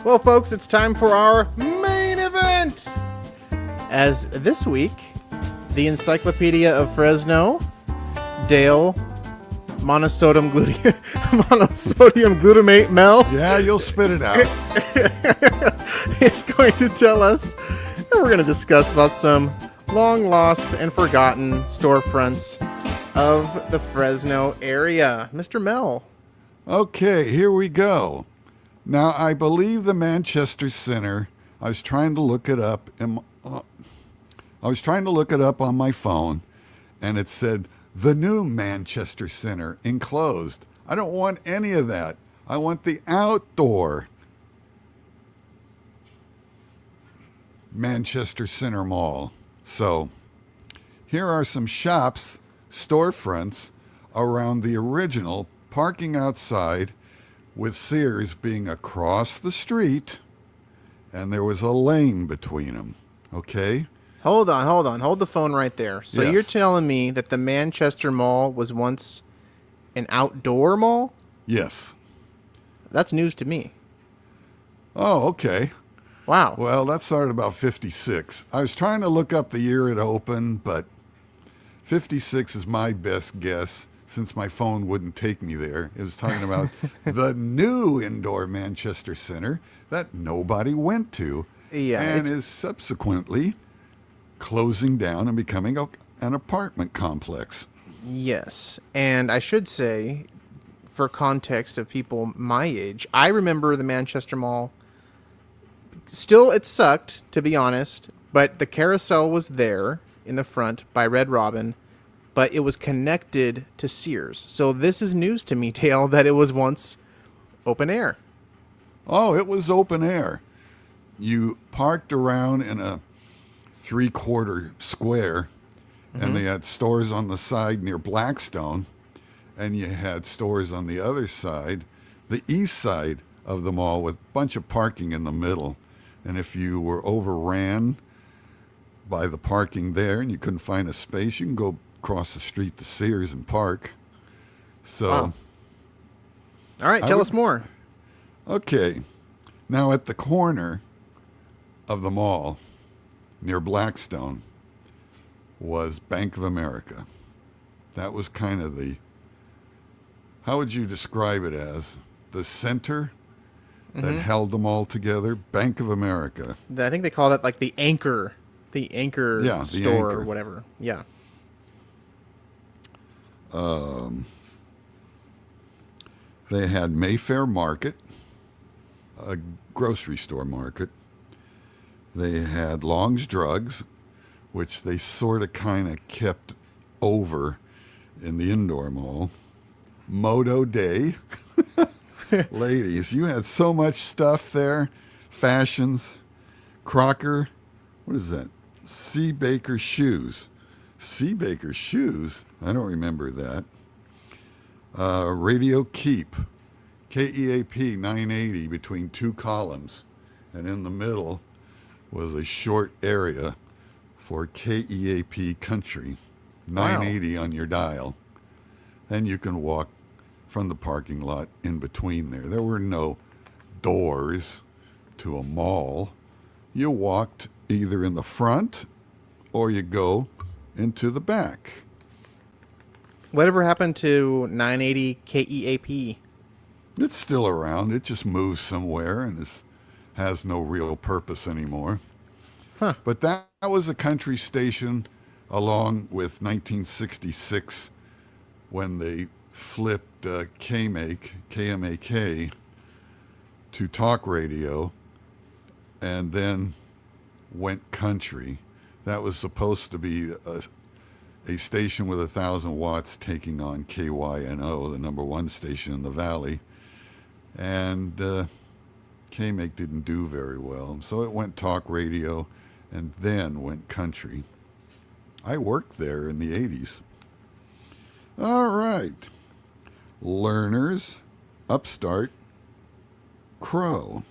Well, folks, it's time for our main event. As this week, the Encyclopedia of Fresno, Dale, monosodium glutamate Mel, Yeah, you'll spit it out. is going to tell us, and we're going to discuss about some long lost and forgotten storefronts of the Fresno area. Mr. Mel. Okay, here we go. Now, I believe the Manchester Center, I was trying to look it up on my phone, and it said, the new Manchester Center enclosed. I don't want any of that. I want the outdoor Manchester Center Mall. So, here are some shops, storefronts, around the original, parking outside, with Sears being across the street, and there was a lane between them. Okay? Hold on. Hold the phone right there. So Yes. you're telling me that the Manchester Mall was once an outdoor mall? Yes. That's news to me. Oh, okay. Wow. Well, that started about 56. I was trying to look up the year it opened, but 56 is my best guess since my phone wouldn't take me there. It was talking about the new indoor Manchester Center that nobody went to Yeah, and it's- is subsequently closing down and becoming an apartment complex. Yes. And I should say, for context of people my age, I remember the Manchester Mall. Still, it sucked, to be honest, but the carousel was there in the front by Red Robin, but it was connected to Sears. So this is news to me, Dale, that it was once open air. Oh, it was open air. You parked around in a 3/4 square, and they had stores on the side near Blackstone, and you had stores on the other side, the east side of the mall, with a bunch of parking in the middle. And if you were overran by the parking there and you couldn't find a space, you can go across the street to Sears and park. So, Wow. All right, I tell would- us more. okay. Now at the corner of the mall near Blackstone was Bank of America. That was kind of the, how would you describe it as? The center that held them all together? Bank of America. I think they call that like the anchor Yeah, the store anchor. or whatever. Yeah. They had Mayfair Market, a grocery store market. They had Long's Drugs, which they sort of kind of kept over in the indoor mall. Moto Day. Ladies, you had so much stuff there. Fashions. Crocker. What is that? C. Baker Shoes. C. Baker Shoes? I don't remember that. Radio Keep. KEAP 980 between two columns. And in the middle was a short area for KEAP Country. 980 on your dial. And you can walk from the parking lot in between there. There were no doors to a mall. You walked either in the front or you go into the back. Whatever happened to 980 KEAP? It's still around. It just moves somewhere and has no real purpose anymore. Huh. But that was a country station along with 1966 when they flipped KMAK to talk radio and then went country. That was supposed to be a station with 1,000 watts taking on KYNO, the number one station in the valley. And KMAK didn't do very well. So it went talk radio and then went country. I worked there in the 80s. All right. Learners, Upstart, Crow.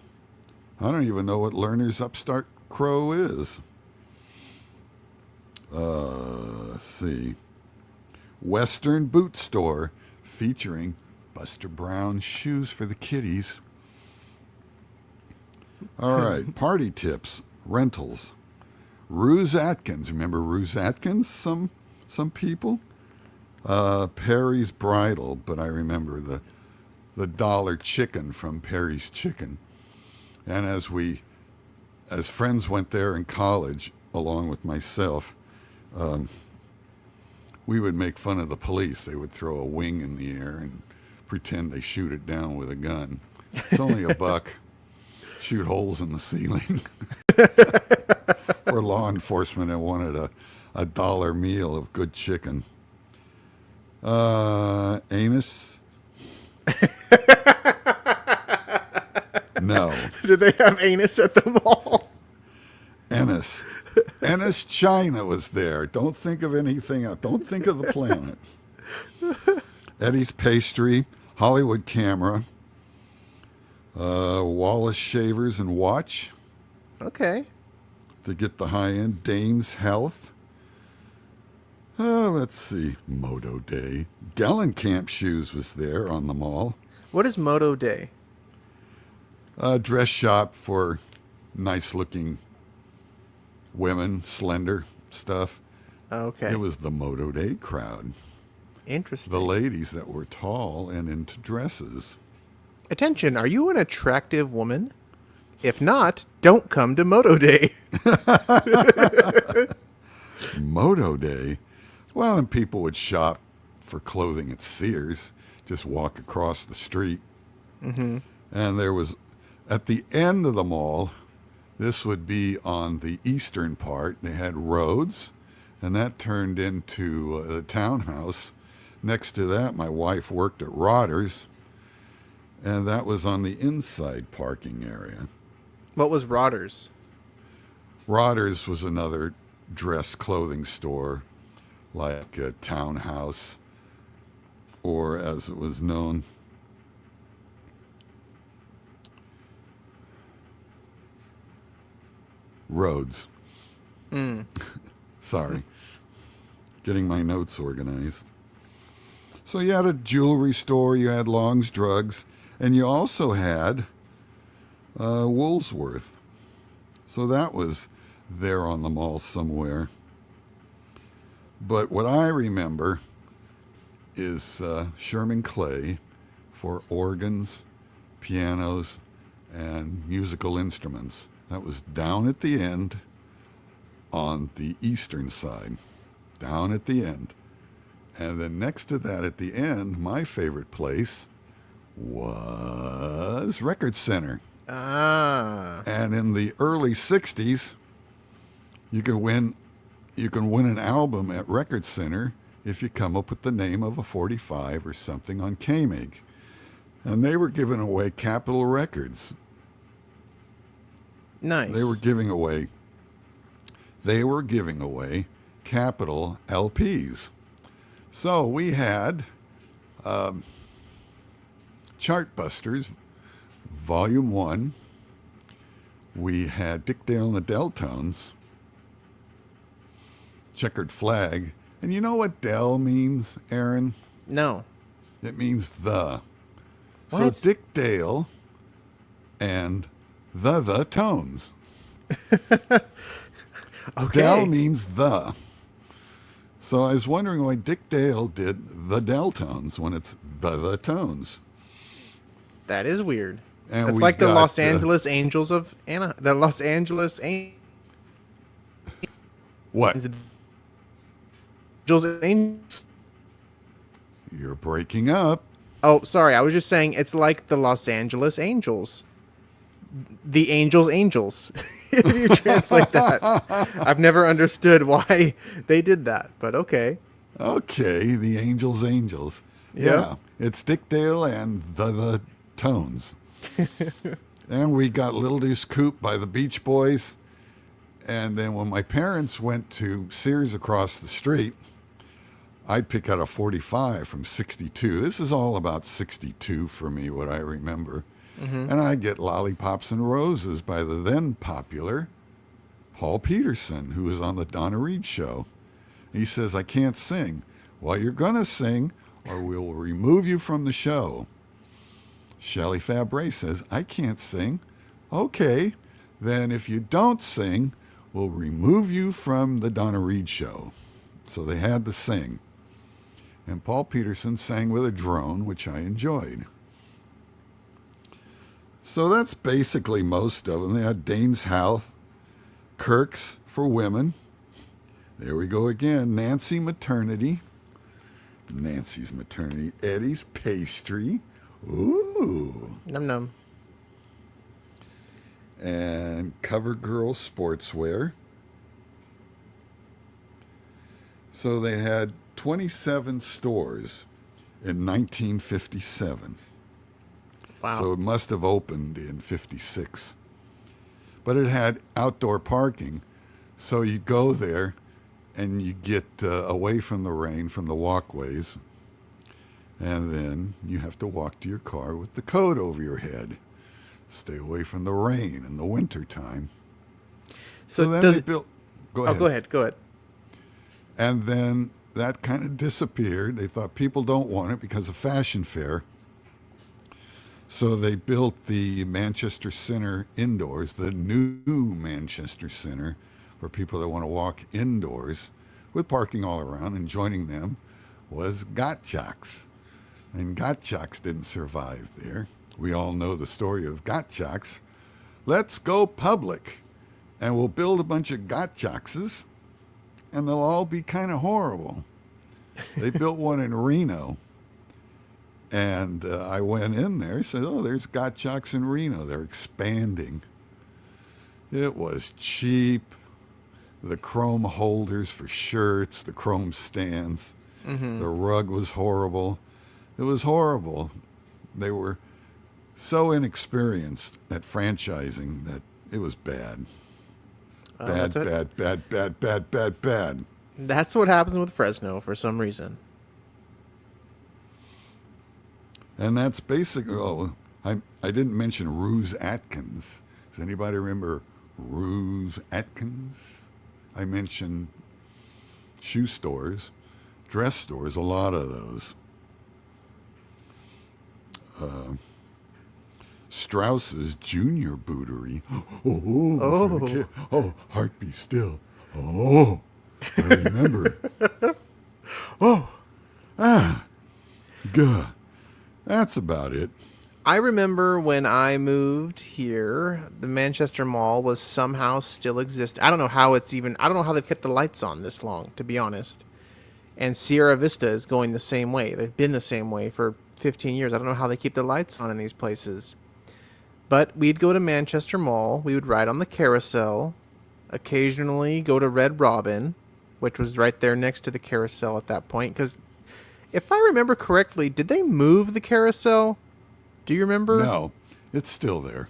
I don't even know what Learner's Upstart Crow is. Let's see. Western Boot Store featuring Buster Brown shoes for the kiddies. All right. Party tips, rentals. Ruse Atkins. Remember Ruse Atkins? Some people? Perry's Bridal, but I remember the dollar chicken from Perry's Chicken. And as friends went there in college, along with myself, we would make fun of the police. They would throw a wing in the air and pretend they shoot it down with a gun. It's only $1. Shoot holes in the ceiling. For law enforcement, I wanted a dollar meal of good chicken. Anus. No. Did they have anus at the mall? Ennis. Ennis China was there. Don't think of anything else. Don't think of the planet. Eddie's Pastry, Hollywood Camera, Wallace Shavers and Watch Okay. to get the high end. Dane's Health. Let's see. Moto Day. Gallenkamp Shoes was there on the mall. What is Moto Day? A dress shop for nice-looking women, slender stuff. Okay. It was the Moto Day crowd. Interesting. The ladies that were tall and into dresses. Attention, are you an attractive woman? If not, don't come to Moto Day. Moto Day? Well, and people would shop for clothing at Sears, just walk across the street. Mm-hmm. And there was, at the end of the mall, this would be on the eastern part, they had Rhodes, and that turned into a townhouse. Next to that, my wife worked at Rodders, and that was on the inside parking area. What was Rodders? Rodders was another dress clothing store, like a townhouse, or as it was known, Rhodes. Sorry. Getting my notes organized. So you had a jewelry store, you had Long's Drugs, and you also had Woolsworth. So that was there on the mall somewhere. But what I remember is Sherman Clay for organs, pianos, and musical instruments. That was down at the end on the eastern side. Down at the end. And then next to that at the end, my favorite place was Record Center. Ah. And in the early 60s, you can win an album at Record Center if you come up with the name of a 45 or something on K-Mig. And they were giving away Capitol Records. Nice. They were giving away Capitol LPs. So we had Chartbusters, Volume 1. We had Dick Dale and the Deltones, Checkered Flag. And you know what Del means, Aaron? No. It means the. What? So Dick Dale and the Tones. Okay. Del means the. So I was wondering why Dick Dale did the Deltones when it's the Tones. That is weird. And It's we like the got, Los Angeles Angels of Anna. The Los Angeles What? Angels. You're breaking up. Oh, sorry. I was just saying it's like the Los Angeles Angels. The Angels. If you translate that. I've never understood why they did that, but okay. Okay, the Angels. Yeah. It's Dick Dale and the Tones. And we got Little Deuce Coupe by the Beach Boys. And then when my parents went to Sears across the street, I'd pick out a 45 from 62. This is all about 62 for me, what I remember. Mm-hmm. And I'd get Lollipops and Roses by the then popular Paul Peterson, who was on the Donna Reed show. He says, I can't sing. Well, you're going to sing or we'll remove you from the show. Shelley Fabre says, I can't sing. Okay, then if you don't sing, we'll remove you from the Donna Reed show. So they had to sing. And Paul Peterson sang with a drone, which I enjoyed. So that's basically most of them. They had Dane's Health, Quirks for women. There we go again. Nancy's Maternity, Eddie's Pastry. Ooh. Num num. And CoverGirl Sportswear. So they had 27 stores in 1957. Wow. So it must have opened in 56. But it had outdoor parking. So you go there and you get away from the rain, from the walkways. And then you have to walk to your car with the coat over your head. Stay away from the rain in the wintertime. So then does they it... built... Go Oh, ahead. go ahead. And then that kind of disappeared. They thought people don't want it because of fashion fair. So they built the Manchester Center indoors, the new Manchester Center, for people that want to walk indoors with parking all around, and joining them was Gottschalk's. And Gottschalk's didn't survive there. We all know the story of Gottschalk's. Let's go public, and we'll build a bunch of Gottschalk's, and they'll all be kind of horrible. They built one in Reno, and I went in there and said, oh, there's Gottschalk's in Reno. They're expanding. It was cheap. The chrome holders for shirts, the chrome stands. Mm-hmm. The rug was horrible. It was horrible. They were so inexperienced at franchising that it was bad. Bad. That's what happens with Fresno for some reason. And that's basically, I didn't mention Ruse Atkins. Does anybody remember Ruse Atkins? I mentioned shoe stores, dress stores, a lot of those. Strauss's Junior Bootery. Heart be still. I remember. Good. That's about it. I remember when I moved here, the Manchester Mall was somehow still exist. I don't know how they've kept the lights on this long, to be honest. And Sierra Vista is going the same way. They've been the same way for 15 years. I don't know how they keep the lights on in these places. But we'd go to Manchester Mall. We would ride on the carousel. Occasionally go to Red Robin, which was right there next to the carousel at that point. Because if I remember correctly, did they move the carousel? Do you remember? No, it's still there.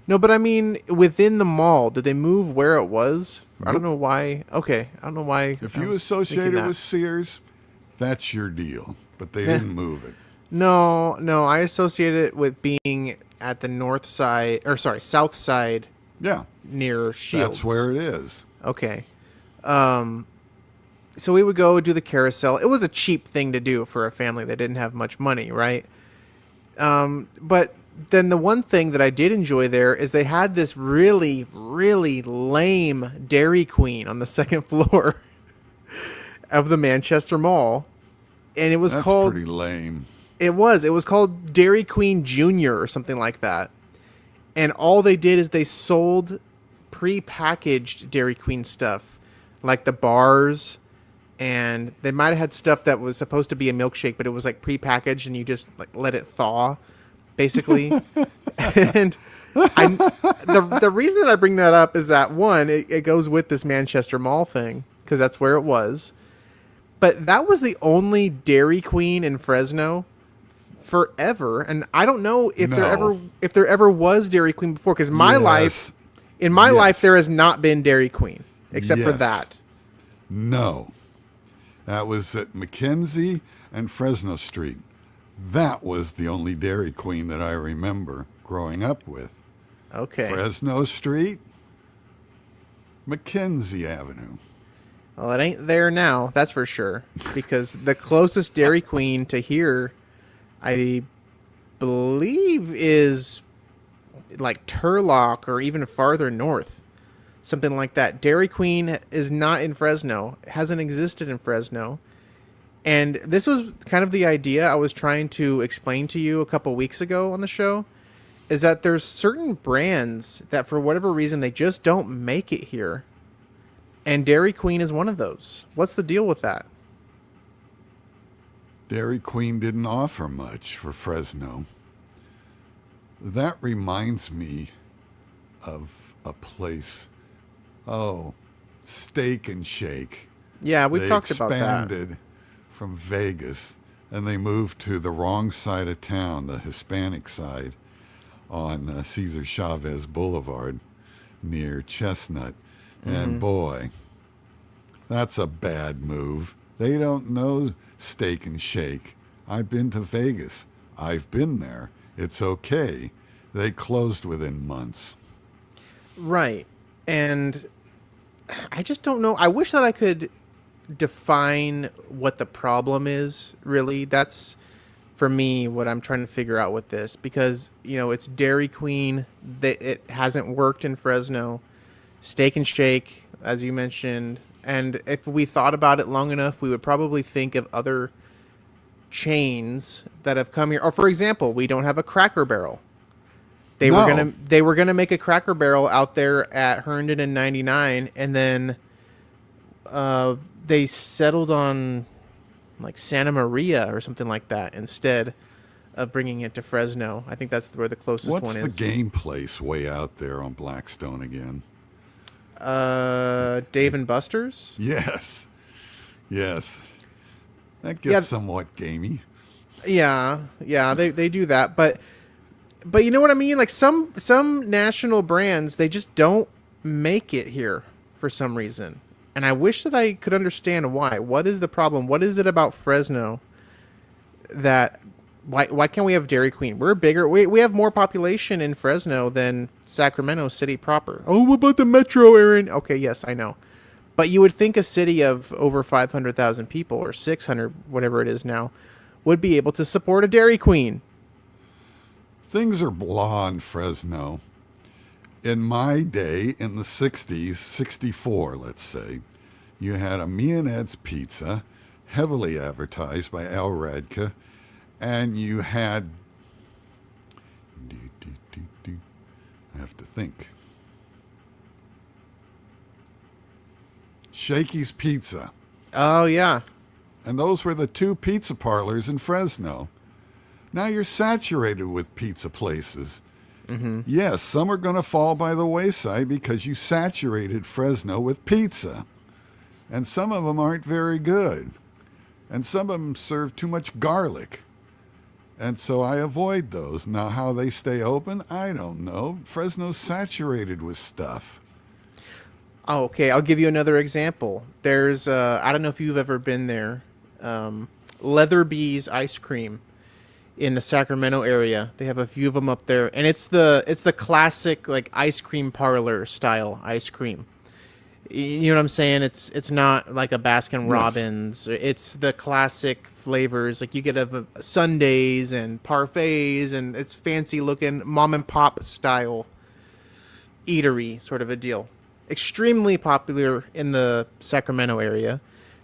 No, but I mean, within the mall, did they move where it was? Nope. I don't know why. Okay, I don't know why. If you associate it with Sears, that's your deal. But they didn't move it. No, I associate it with being at the south side. Yeah. Near Shields. That's where it is. Okay. So we would go do the carousel. It was a cheap thing to do for a family that didn't have much money, right? But then the one thing that I did enjoy there is they had this really, really lame Dairy Queen on the second floor of the Manchester Mall. And it was That's called... pretty lame. It was called Dairy Queen Junior or something like that. And all they did is they sold pre-packaged Dairy Queen stuff, like the bars, and they might have had stuff that was supposed to be a milkshake, but it was like pre-packaged and you just like let it thaw, basically. And the reason that I bring that up is that, one, it goes with this Manchester Mall thing, because that's where it was. But that was the only Dairy Queen in Fresno forever, and I don't know if there ever was Dairy Queen before, because in my life there has not been Dairy Queen except for that. No, that was at Mackenzie and Fresno Street. That was the only Dairy Queen that I remember growing up with. Okay. Fresno Street, Mackenzie Avenue. Well, it ain't there now, that's for sure, because the closest Dairy Queen to here, I believe, is like Turlock or even farther north. Something like that. Dairy Queen is not in Fresno. It hasn't existed in Fresno. And this was kind of the idea I was trying to explain to you a couple weeks ago on the show, is that there's certain brands that for whatever reason they just don't make it here. And Dairy Queen is one of those. What's the deal with that? Dairy Queen didn't offer much for Fresno. That reminds me of a place, Steak and Shake. Yeah, we've talked about that. They expanded from Vegas, and they moved to the wrong side of town, the Hispanic side, on Cesar Chavez Boulevard near Chestnut. And boy, that's a bad move. They don't know Steak and Shake. I've been to Vegas. I've been there. It's okay. They closed within months. Right. And I just don't know. I wish that I could define what the problem is, really. That's for me what I'm trying to figure out with this, because it's Dairy Queen, that it hasn't worked in Fresno. Steak and Shake, as you mentioned, and if we thought about it long enough, we would probably think of other chains that have come here. Or for example, we don't have a Cracker Barrel. They were gonna make a Cracker Barrel out there at Herndon and 99, and then they settled on like Santa Maria or something like that instead of bringing it to Fresno. I think that's where the closest one is. What's the game place way out there on Blackstone again? Dave and Buster's? Yes. That gets somewhat gamey. Yeah, they do that, but you know what I mean? Like some national brands, they just don't make it here for some reason. And I wish that I could understand why. What is the problem? What is it about Fresno that why can't we have Dairy Queen? We're bigger. We have more population in Fresno than Sacramento City proper. Oh, what about the metro, Aaron? Okay, yes, I know. But you would think a city of over 500,000 people or 600, whatever it is now, would be able to support a Dairy Queen. Things are blah in Fresno. In my day, in the 60s, 64, let's say, you had a Me and Ed's Pizza, heavily advertised by Al Radke, and you had... I have to think. Shakey's Pizza. Oh, yeah. And those were the two pizza parlors in Fresno. Now you're saturated with pizza places. Mm-hmm. Yes, some are going to fall by the wayside because you saturated Fresno with pizza. And some of them aren't very good. And some of them serve too much garlic. And so I avoid those. Now, how they stay open, I don't know. Fresno's saturated with stuff. Oh, okay, I'll give you another example. There's, I don't know if you've ever been there, Leatherby's Ice Cream in the Sacramento area. They have a few of them up there, and it's the classic like ice cream parlor style ice cream. You know what I'm saying? It's not like a Baskin Robbins. Yes. It's the classic flavors. Like you get a sundaes and parfaits, and it's fancy looking mom and pop style eatery sort of a deal. Extremely popular in the Sacramento area.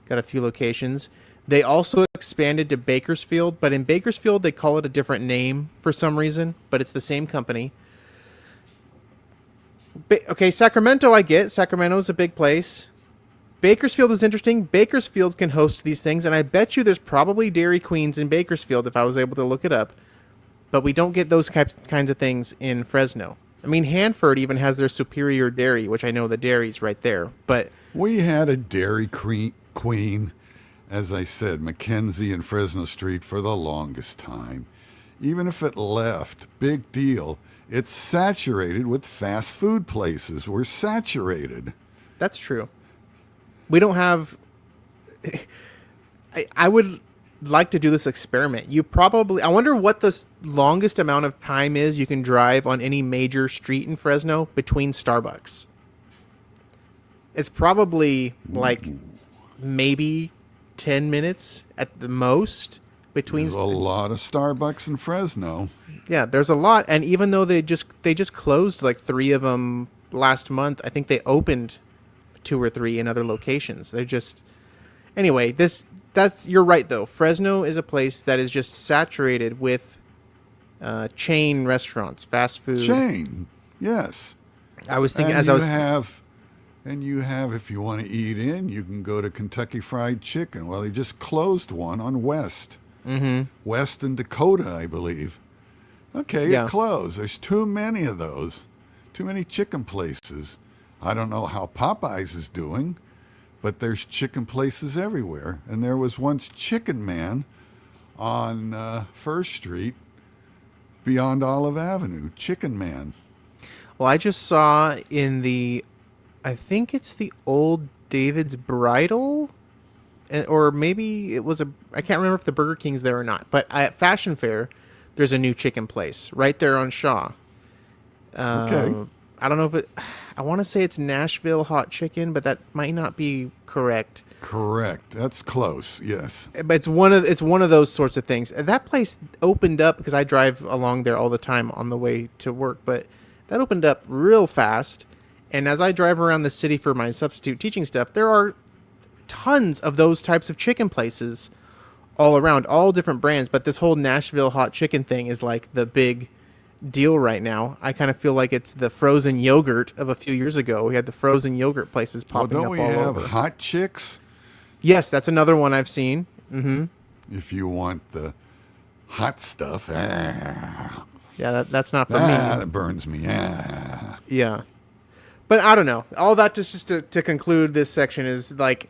Got a few locations. They also expanded to Bakersfield, but in Bakersfield they call it a different name for some reason, but it's the same company. Okay, Sacramento I get. Sacramento's a big place. Bakersfield is interesting. Bakersfield can host these things, and I bet you there's probably Dairy Queens in Bakersfield if I was able to look it up. But we don't get those kinds of things in Fresno. I mean, Hanford even has their Superior Dairy, which I know the dairy's right there. But we had a Dairy Queen, as I said, Mackenzie and Fresno Street for the longest time. Even if it left, big deal. It's saturated with fast food places. We're saturated. That's true. We don't have... I would like to do this experiment. I wonder what the longest amount of time is you can drive on any major street in Fresno between Starbucks. It's probably like maybe 10 minutes at the most between. There's a lot of Starbucks in Fresno. Yeah, there's a lot, and even though they just closed like 3 of them last month, I think they opened 2 or 3 in other locations. They're just anyway. You're right though. Fresno is a place that is just saturated with chain restaurants, fast food. Chain, yes. I was thinking and you have, if you want to eat in, you can go to Kentucky Fried Chicken. Well, they just closed one on West. Mm-hmm. West and Dakota, I believe. Okay, It closed. There's too many of those. Too many chicken places. I don't know how Popeyes is doing, but there's chicken places everywhere. And there was once Chicken Man on First Street beyond Olive Avenue. Chicken Man. Well, I just saw I think it's the old David's Bridal, or maybe it was I can't remember if the Burger King's there or not. But at Fashion Fair, there's a new chicken place right there on Shaw. Okay. I don't know if I want to say it's Nashville hot chicken, but that might not be correct. Correct. That's close. Yes. But it's one of those sorts of things. That place opened up because I drive along there all the time on the way to work, but that opened up real fast. And as I drive around the city for my substitute teaching stuff, there are tons of those types of chicken places all around, all different brands. But this whole Nashville hot chicken thing is like the big deal right now. I kind of feel like it's the frozen yogurt of a few years ago. We had the frozen yogurt places popping don't up we all have over. Hot Chicks? Yes, that's another one I've seen. Mm-hmm. If you want the hot stuff, Yeah, that's not for me. that burns me. Yeah. But I don't know. All that just to conclude this section is like,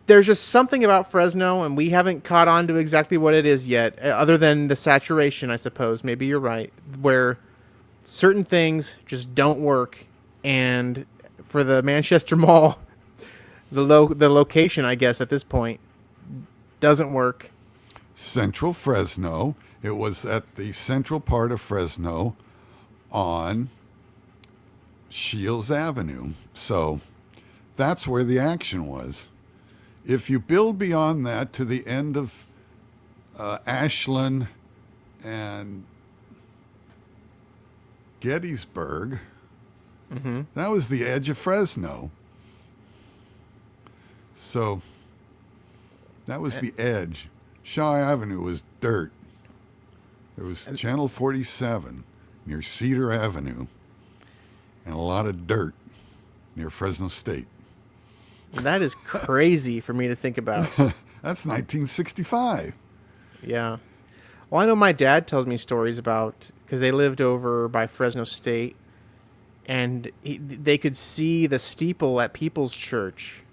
there's just something about Fresno, and we haven't caught on to exactly what it is yet, other than the saturation, I suppose. Maybe you're right, where certain things just don't work. And for the Manchester Mall, the location, I guess, at this point, doesn't work. Central Fresno. It was at the central part of Fresno on Shields Avenue. So that's where the action was. If you build beyond that to the end of Ashland and Gettysburg, that was the edge of Fresno. So that was the edge. Shaw Avenue was dirt. There was Channel 47 near Cedar Avenue and a lot of dirt near Fresno State. That is crazy for me to think about. That's 1965. Yeah. Well, I know my dad tells me stories about, because they lived over by Fresno State, and they could see the steeple at People's Church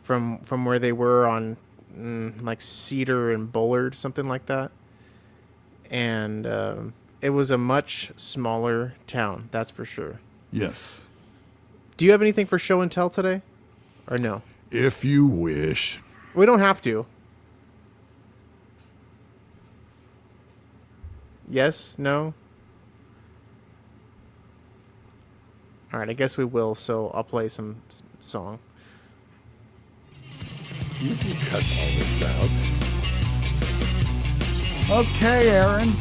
from where they were on like Cedar and Bullard, something like that. And it was a much smaller town, that's for sure. Yes. Do you have anything for show and tell today? Or no? If you wish. We don't have to. Yes? No? All right, I guess we will, so I'll play some song. You can cut all this out. Okay, Aaron.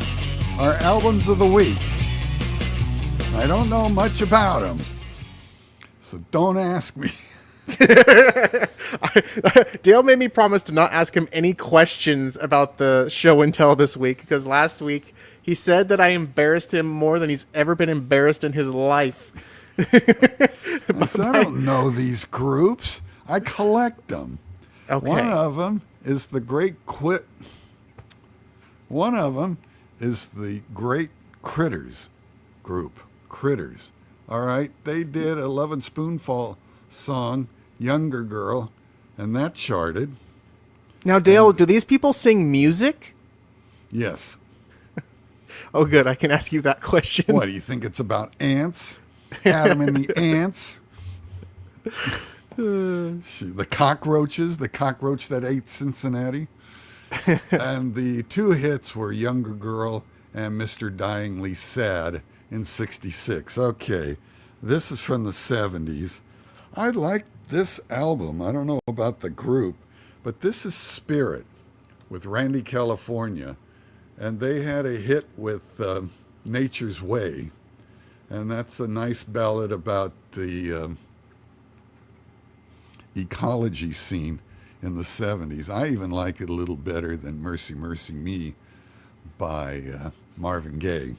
Our albums of the week. I don't know much about them, so don't ask me. Dale made me promise to not ask him any questions about the show and tell this week, because last week he said that I embarrassed him more than he's ever been embarrassed in his life. I don't know these groups. I collect them. Okay. One of them is the Great Critters group. Critters. All right. They did a Lovin' Spoonful song, Younger Girl, and that charted. Now, Dale, do these people sing music? Yes. Oh, good. I can ask you that question. What, do you think it's about ants? Adam and the ants? The cockroaches, the cockroach that ate Cincinnati. And the two hits were Younger Girl and Mr. Dyingly Sad in 66. Okay, this is from the 70s. I like this album. I don't know about the group, but this is Spirit with Randy California. And they had a hit with Nature's Way. And that's a nice ballad about the ecology scene in the 70s. I even like it a little better than Mercy, Mercy Me by Marvin Gaye.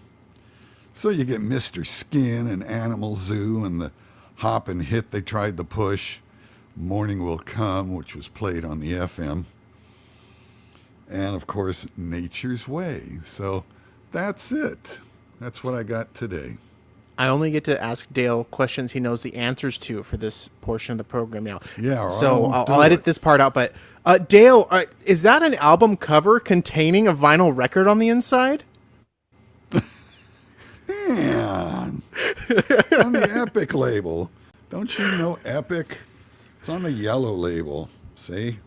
So you get Mr. Skin and Animal Zoo and the hoppin' hit they tried to push, Morning Will Come, which was played on the FM. And, of course, Nature's Way. So that's it. That's what I got today. I only get to ask Dale questions he knows the answers to for this portion of the program now. Yeah, so I'll edit this part out. But Dale, is that an album cover containing a vinyl record on the inside? Man, it's on the Epic label. Don't you know Epic? It's on the yellow label. See?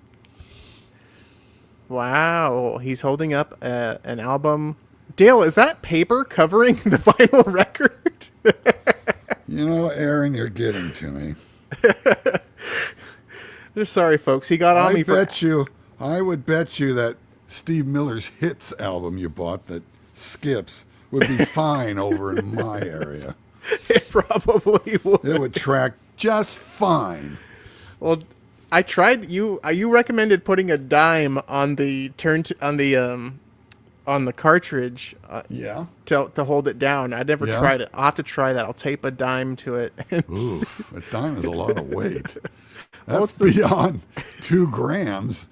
Wow, he's holding up an album. Dale, is that paper covering the vinyl record? You know, Aaron, you're getting to me. Just sorry, folks. He got on me for... I would bet you that Steve Miller's Hits album you bought that skips would be fine over in my area. It probably would. It would track just fine. Well, I tried. You recommended putting a dime on the on the cartridge. Yeah. To hold it down. I never tried it. I'll have to try that. I'll tape a dime to it. Oof, a dime is a lot of weight. That's beyond 2 grams.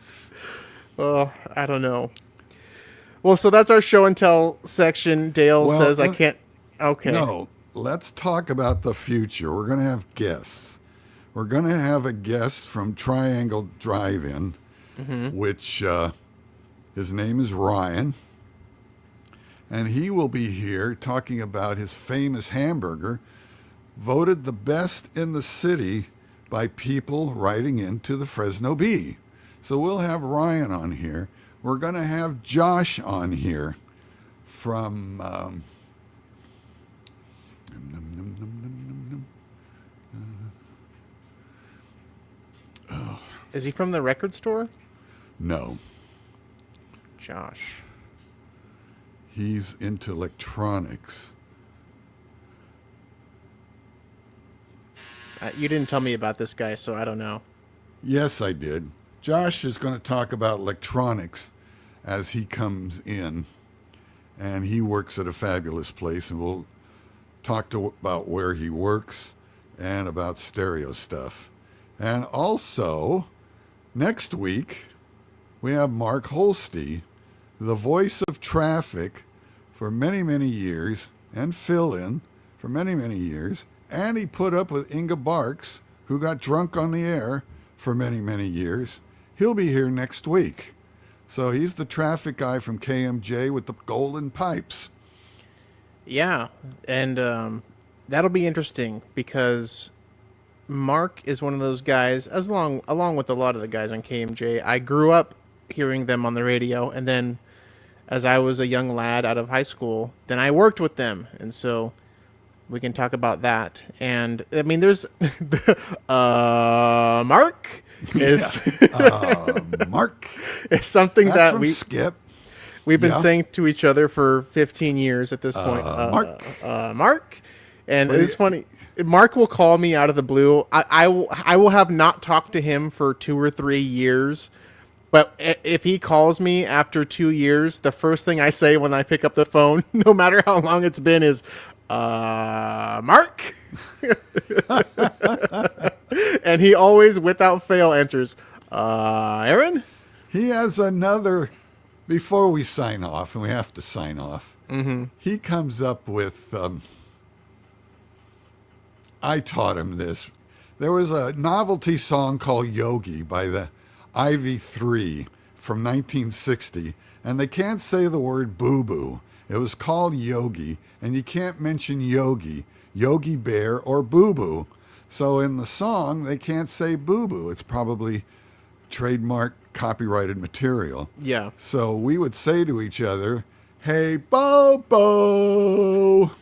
Oh, I don't know. Well, so that's our show and tell section. Dale says I can't. Okay. No, let's talk about the future. We're going to have guests. We're going to have a guest from Triangle Drive-In, which his name is Ryan. And he will be here talking about his famous hamburger, voted the best in the city by people writing into the Fresno Bee. So we'll have Ryan on here. We're going to have Josh on here from... Is he from the record store? No. Josh. He's into electronics. You didn't tell me about this guy, so I don't know. Yes, I did. Josh is going to talk about electronics as he comes in, and he works at a fabulous place, and we'll talk about where he works and about stereo stuff. And also, next week, we have Mark Holste, the voice of traffic for many, many years, and fill-in for many, many years. And he put up with Inga Barks, who got drunk on the air for many, many years. He'll be here next week. So he's the traffic guy from KMJ with the golden pipes. Yeah, and that'll be interesting because Mark is one of those guys, along with a lot of the guys on KMJ. I grew up hearing them on the radio, and then as I was a young lad out of high school, then I worked with them, and so we can talk about that. And I mean, there's Mark is Mark is something That's that from Skip. We've been saying to each other for 15 years at this point. Mark, and it's funny. Mark will call me out of the blue. I will have not talked to him for 2 or 3 years. But if he calls me after 2 years, the first thing I say when I pick up the phone, no matter how long it's been, is, Mark? And he always, without fail, answers, Aaron? He has another, before we sign off, and we have to sign off, he comes up with, I taught him this. There was a novelty song called Yogi by the Ivy 3 from 1960, and they can't say the word boo-boo. It was called Yogi, and you can't mention Yogi, Yogi Bear, or boo-boo. So in the song, they can't say boo-boo. It's probably trademark copyrighted material. Yeah. So we would say to each other, hey, Bobo!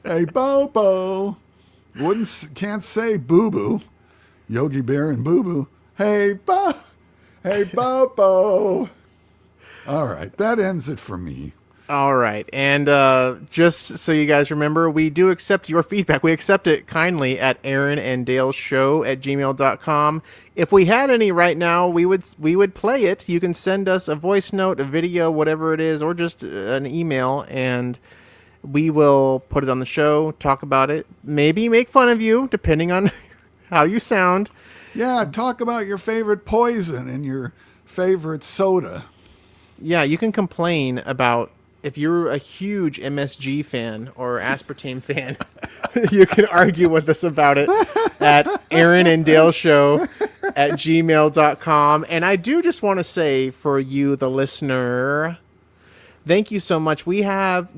Hey, Bobo! Can't say boo-boo, Yogi Bear and boo-boo. Hey, Bobo. All right, that ends it for me. All right, and just so you guys remember, we do accept your feedback. We accept it kindly at aaronanddaleshow@gmail.com. If we had any right now, we would play it. You can send us a voice note, a video, whatever it is, or just an email, and we will put it on the show, talk about it, maybe make fun of you, depending on how you sound. Yeah, talk about your favorite poison and your favorite soda. Yeah, you can complain about, if you're a huge MSG fan or Aspartame fan, you can argue with us about it at aaronanddaleshow@gmail.com. And I do just want to say, for you, the listener, thank you so much. We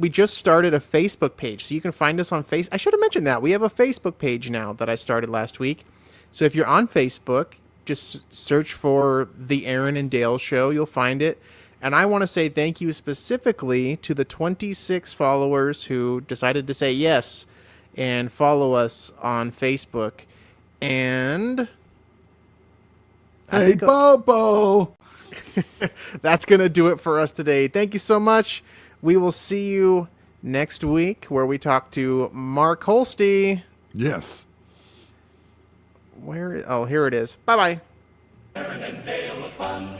just started a Facebook page, so you can find us on I should have mentioned that. We have a Facebook page now that I started last week. So if you're on Facebook, just search for The Aaron and Dale Show. You'll find it. And I want to say thank you specifically to the 26 followers who decided to say yes and follow us on Facebook. And Hey, Bobo! that's going to do it for us today. Thank you so much. We will see you next week where we talk to Mark Holsty. Yes. Where? Oh, here it is. Bye-bye. Aaron and Dale of Fun.